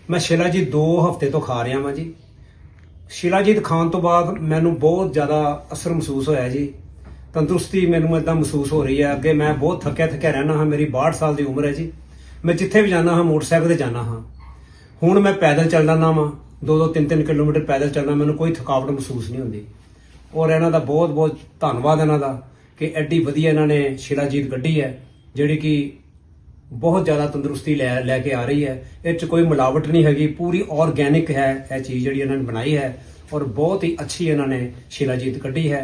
ਮੈਂ शिलाजीत 2 ਹਫ਼ਤੇ ਤੋਂ ਖਾ ਰਿਹਾ ਹਾਂ ਜੀ। शिलाजीत ਖਾਣ ਤੋਂ ਬਾਅਦ ਮੈਨੂੰ ਬਹੁਤ ਜ਼ਿਆਦਾ ਅਸਰ ਮਹਿਸੂਸ ਹੋਇਆ ਜੀ। ਤੰਦਰੁਸਤੀ ਮੈਨੂੰ ਇਦਾਂ ਮਹਿਸੂਸ ਹੋ ਰਹੀ ਹੈ। ਅੱਗੇ ਮੈਂ ਬਹੁਤ ਥੱਕਿਆ ਰਹਿਣਾ ਹਾਂ। ਮੇਰੀ 62 ਸਾਲ ਦੀ ਉਮਰ ਹੈ ਜੀ। ਮੈਂ ਜਿੱਥੇ ਵੀ ਜਾਣਾ ਹਾਂ ਮੋਟਰਸਾਈਕਲ ਤੇ ਜਾਣਾ ਹਾਂ। ਹੁਣ ਮੈਂ ਪੈਦਲ ਚੱਲ ਜਾਂਦਾ ਵਾਂ, 2-2, 3-3 ਕਿਲੋਮੀਟਰ ਪੈਦਲ ਚੱਲਣਾ, ਮੈਨੂੰ ਕੋਈ ਥਕਾਵਟ ਮਹਿਸੂਸ ਨਹੀਂ ਹੁੰਦੀ। ਔਰ ਇਹਨਾਂ ਦਾ ਬਹੁਤ ਧੰਨਵਾਦ ਇਹਨਾਂ ਦਾ ਕਿ ਐਡੀ ਵਧੀਆ ਇਹਨਾਂ ਨੇ शिलाजीत ਕੱਢੀ ਹੈ ਜਿਹੜੀ ਕਿ ਬਹੁਤ ਜ਼ਿਆਦਾ ਤੰਦਰੁਸਤੀ ਲੈ ਕੇ ਆ ਰਹੀ ਹੈ। ਇਹ 'ਚ ਕੋਈ ਮਿਲਾਵਟ ਨਹੀਂ ਹੈਗੀ, ਪੂਰੀ ਆਰਗੈਨਿਕ ਹੈ ਇਹ ਚੀਜ਼ ਜਿਹੜੀ ਇਹਨਾਂ ਨੇ ਬਣਾਈ ਹੈ ਔਰ ਬਹੁਤ ਹੀ ਅੱਛੀ ਇਹਨਾਂ ਨੇ शिलाजीत ਕੱਢੀ ਹੈ।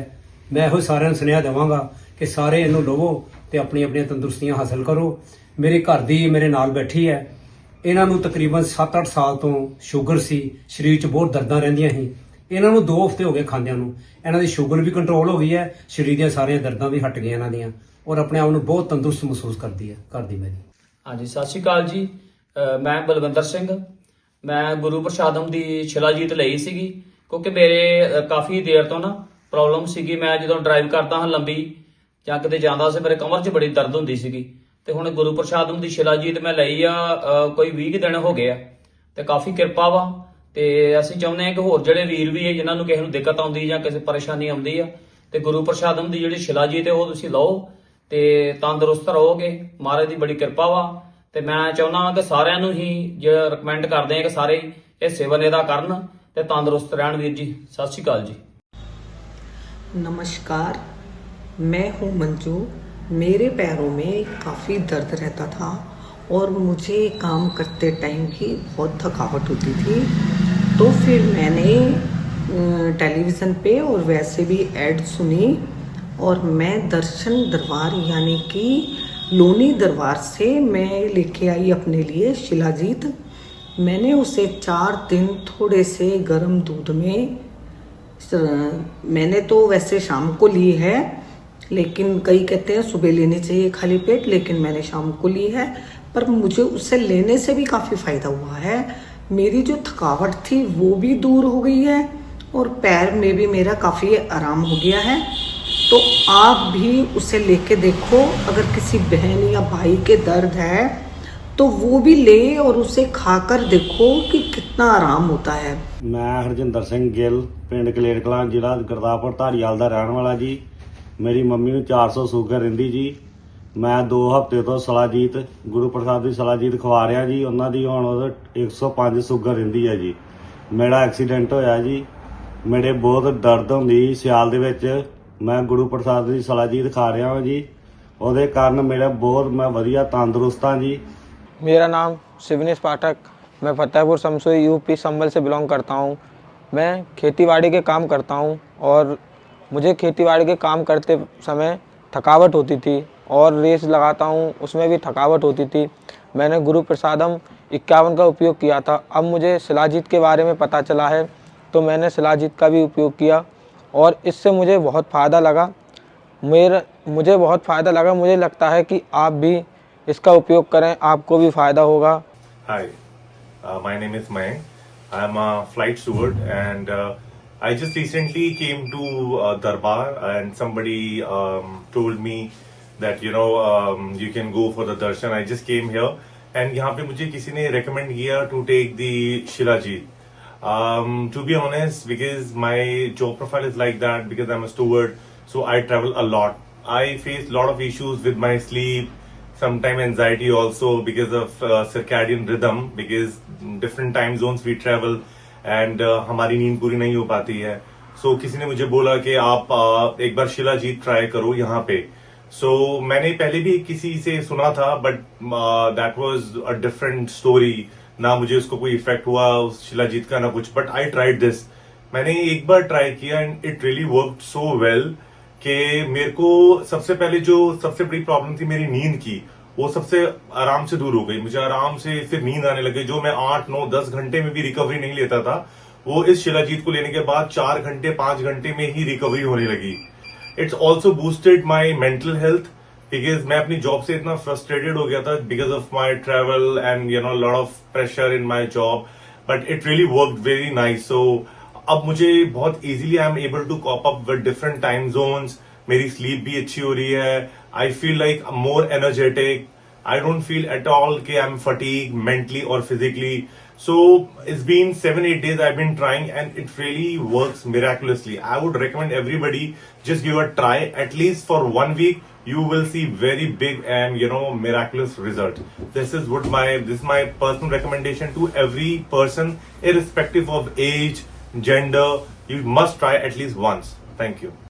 ਮੈਂ ਇਹੋ ਸਾਰਿਆਂ ਨੂੰ ਸੁਨੇਹਾ ਦੇਵਾਂਗਾ ਕਿ ਸਾਰੇ ਇਹਨੂੰ ਲਵੋ ਤੇ ਆਪਣੀਆਂ ਤੰਦਰੁਸਤੀਆਂ ਹਾਸਲ ਕਰੋ। ਮੇਰੇ ਘਰ ਦੀ ਮੇਰੇ ਨਾਲ ਬੈਠੀ ਹੈ, ਇਹਨਾਂ ਨੂੰ ਤਕਰੀਬਨ 7-8 ਸਾਲ ਤੋਂ ਸ਼ੂਗਰ ਸੀ, ਸਰੀਰ 'ਚ ਬਹੁਤ ਦਰਦਾਂ ਰਹਿੰਦੀਆਂ ਸੀ। ਇਹਨਾਂ ਨੂੰ 2 ਹਫ਼ਤੇ ਹੋ ਗਏ ਖਾਂਦਿਆਂ ਨੂੰ, ਇਹਨਾਂ ਦੀ ਸ਼ੂਗਰ ਵੀ ਕੰਟਰੋਲ ਹੋ ਗਈ ਹੈ, ਸਰੀਰ ਦੀਆਂ ਸਾਰੀਆਂ ਦਰਦਾਂ ਵੀ ਹਟ ਗਈਆਂ ਇਹਨਾਂ ਦੀਆਂ ਔਰ ਆਪਣੇ ਆਪ ਨੂੰ ਬਹੁਤ ਤੰਦਰੁਸਤ ਮਹਿਸੂਸ ਕਰਦੀ ਹੈ ਘਰ ਦੀ ਮੇਰੀ। ਹਾਂਜੀ, ਸਤਿ ਸ਼੍ਰੀ ਅਕਾਲ ਜੀ। ਮੈਂ ਬਲਵਿੰਦਰ ਸਿੰਘ। ਮੈਂ ਗੁਰੂ ਪ੍ਰਸਾਦਮ ਦੀ शिलाजीत ਲਈ ਸੀਗੀ ਕਿਉਂਕਿ ਮੇਰੇ ਕਾਫੀ ਦੇਰ ਤੋਂ ਨਾ ਪ੍ਰੋਬਲਮ ਸੀਗੀ। ਮੈਂ ਜਦੋਂ ਡਰਾਈਵ ਕਰਦਾ ਹਾਂ ਲੰਬੀ ਜਾਂ ਕਿਤੇ ਜਾਂਦਾ ਸੀ, ਮੇਰੇ ਕਮਰ 'ਚ ਬੜੀ ਦਰਦ ਹੁੰਦੀ ਸੀਗੀ। ਤੇ ਹੁਣ ਗੁਰੂ ਪ੍ਰਸਾਦਮ ਦੀ शिलाजीत ਮੈਂ ਲਈ ਆ ਕੋਈ 20 ਦਿਨ ਹੋ ਗਏ ਆ ਤੇ ਕਾਫੀ ਕਿਰਪਾ ਵਾ। ਤੇ ਅਸੀਂ ਚਾਹੁੰਦੇ ਹਾਂ ਕਿ ਹੋਰ ਜਿਹੜੇ ਵੀਰ ਵੀ ਹੈ ਜਿਨ੍ਹਾਂ ਨੂੰ ਕਿਸੇ ਨੂੰ ਦਿੱਕਤ ਆਉਂਦੀ ਜਾਂ ਕਿਸੇ ਪਰੇਸ਼ਾਨੀ ਆਉਂਦੀ ਆ ਤੇ ਗੁਰੂ ਪ੍ਰਸ਼ਾਦਮ ਦੀ ਜਿਹੜੀ ਸ਼ਿਲਾਜੀਤ ਹੈ ਉਹ ਤੁਸੀਂ ਲਓ ਤੇ ਤੰਦਰੁਸਤ ਰਹੋਗੇ। ਮਹਾਰਾਜ ਦੀ ਬੜੀ ਕਿਰਪਾ ਵਾ ਤੇ ਮੈਂ ਚਾਹੁੰਦਾ ਹਾਂ ਕਿ ਸਾਰਿਆਂ ਨੂੰ ਹੀ ਜਿਹੜਾ ਰეკਮੈਂਡ ਕਰਦੇ ਹਾਂ ਕਿ ਸਾਰੇ ਇਹ ਸੇਵਨ ਇਹਦਾ ਕਰਨ ਤੇ ਤੰਦਰੁਸਤ ਰਹਿਣ। ਵੀਰ ਜੀ ਸਤਿ ਸ਼੍ਰੀ ਅਕਾਲ जी। नमस्कार, मैं हूँ मंजू। मेरे पैरों में काफ़ी दर्द रहता था और मुझे काम करते टाइम भी बहुत थकावट होती थी। तो फिर मैंने टेलीविज़न पे और वैसे भी ऐड सुनी और मैं दर्शन दरबार यानी कि लोनी दरबार से मैं लेके आई अपने लिए शिलाजीत। मैंने उसे 4 दिन थोड़े से गर्म दूध में, मैंने तो वैसे शाम को ली है लेकिन कई कहते हैं सुबह लेनी चाहिए खाली पेट, लेकिन मैंने शाम को ली है। पर मुझे उससे लेने से भी काफ़ी फ़ायदा हुआ है। मेरी जो थकावट थी वो भी दूर हो गई है और पैर में भी मेरा काफ़ी आराम हो गया है। तो आप भी उसे लेके देखो। अगर किसी बहन या भाई के दर्द है तो वो भी ले और उसे खाकर देखो कि कितना आराम होता है। मैं हरजिंदर सिंह गिल, पिंड कलेर कलां, जिला गुरदासपुर धारीवाल का रहने वाला जी। मेरी मम्मी ਨੂੰ 400 ਸ਼ੂਗਰ ਰਹਿੰਦੀ ਜੀ। मैं 2 ਹਫ਼ਤੇ ਤੋਂ ਸਲਾਜੀਤ ਗੁਰੂ ਪ੍ਰਸਾਦ ਦੀ ਸਲਾਜੀਤ ਖਵਾ ਰਿਹਾ ਜੀ। ਉਹਨਾਂ ਦੀ ਹੁਣ 105 ਸ਼ੂਗਰ ਰਹਿੰਦੀ ਹੈ ਜੀ। ਮੇਰਾ ਐਕਸੀਡੈਂਟ ਹੋਇਆ ਜੀ, ਮੇਰੇ ਬਹੁਤ ਦਰਦ ਹੁੰਦੀ ਸਿਆਲ ਦੇ ਵਿੱਚ। ਮੈਂ ਗੁਰੂ ਪ੍ਰਸਾਦ ਦੀ ਸਲਾਜੀਤ ਖਾ ਰਿਹਾ ਹਾਂ ਜੀ, ਉਹਦੇ ਕਾਰਨ ਮੇਰਾ ਬਹੁਤ ਮੈਂ ਵਧੀਆ ਤੰਦਰੁਸਤ ਹਾਂ ਜੀ। मेरा नाम शिवनेश पाठक, मैं फतेहपुर समसोई यूपी संभल से बिलोंग करता हूँ। मैं खेतीबाड़ी के काम करता हूँ और मुझे खेतीबाड़ी के काम करते समय थकावट होती थी और रेस लगाता हूँ उसमें भी थकावट होती थी। मैंने गुरु प्रसादम 51 का उपयोग किया था। अब मुझे शिलाजीत के बारे में पता चला है तो मैंने शिलाजीत का भी उपयोग किया और इससे मुझे बहुत फ़ायदा लगा। मुझे बहुत फ़ायदा लगा। मुझे लगता है कि आप भी इसका उपयोग करें, आपको भी फ़ायदा होगा। Hi, my name is Mayank. I'm a flight steward and I just recently came to Darbar and somebody told me that you can go for the darshan. I just came here and यहाँ पे मुझे किसी ने recommend किया to take the Shilajit. To be honest, because my job profile is like that, because I'm a steward, so I travel a lot. I face a lot of issues with my sleep, sometimes anxiety also because of circadian rhythm, because different time zones we travel and हमारी नींद पूरी नहीं हो पाती है। So किसी ने मुझे बोला कि आप एक बार शिलाजीत ट्राई करो यहाँ पे। So मैंने पहले भी किसी से सुना था but that was a different story। ना मुझे उसको कोई इफेक्ट हुआ उस शिलाजीत का ना कुछ, बट आई ट्राइड दिस। मैंने एक बार ट्राई किया and it really worked so well कि मेरे को सबसे पहले जो सबसे बड़ी प्रॉब्लम थी मेरी नींद की, वो सबसे आराम से दूर हो गई। मुझे आराम से फिर नींद आने लगी। जो मैं 8, 9, 10 घंटे में भी रिकवरी नहीं लेता था, वो इस शिलाजीत को लेने के बाद 4 घंटे 5 घंटे में ही रिकवरी होने लगी। It's also boosted my mental health, because मैं अपनी जॉब से इतना फ्रस्ट्रेटेड हो गया था because of my travel and lot of pressure in my job, but it really worked very nice. So अब मुझे बहुत easily I am able to cope up with different time zones. मेरी sleep भी अच्छी हो रही है। I feel like more energetic. I don't feel at all कि I'm fatigued mentally or physically. So it's been 7-8 days I've been trying and it really works miraculously. I would recommend everybody just give a try at least for 1 week. You will see very big and miraculous result. This is my personal recommendation to every person irrespective of age, gender. You must try at least once. Thank you.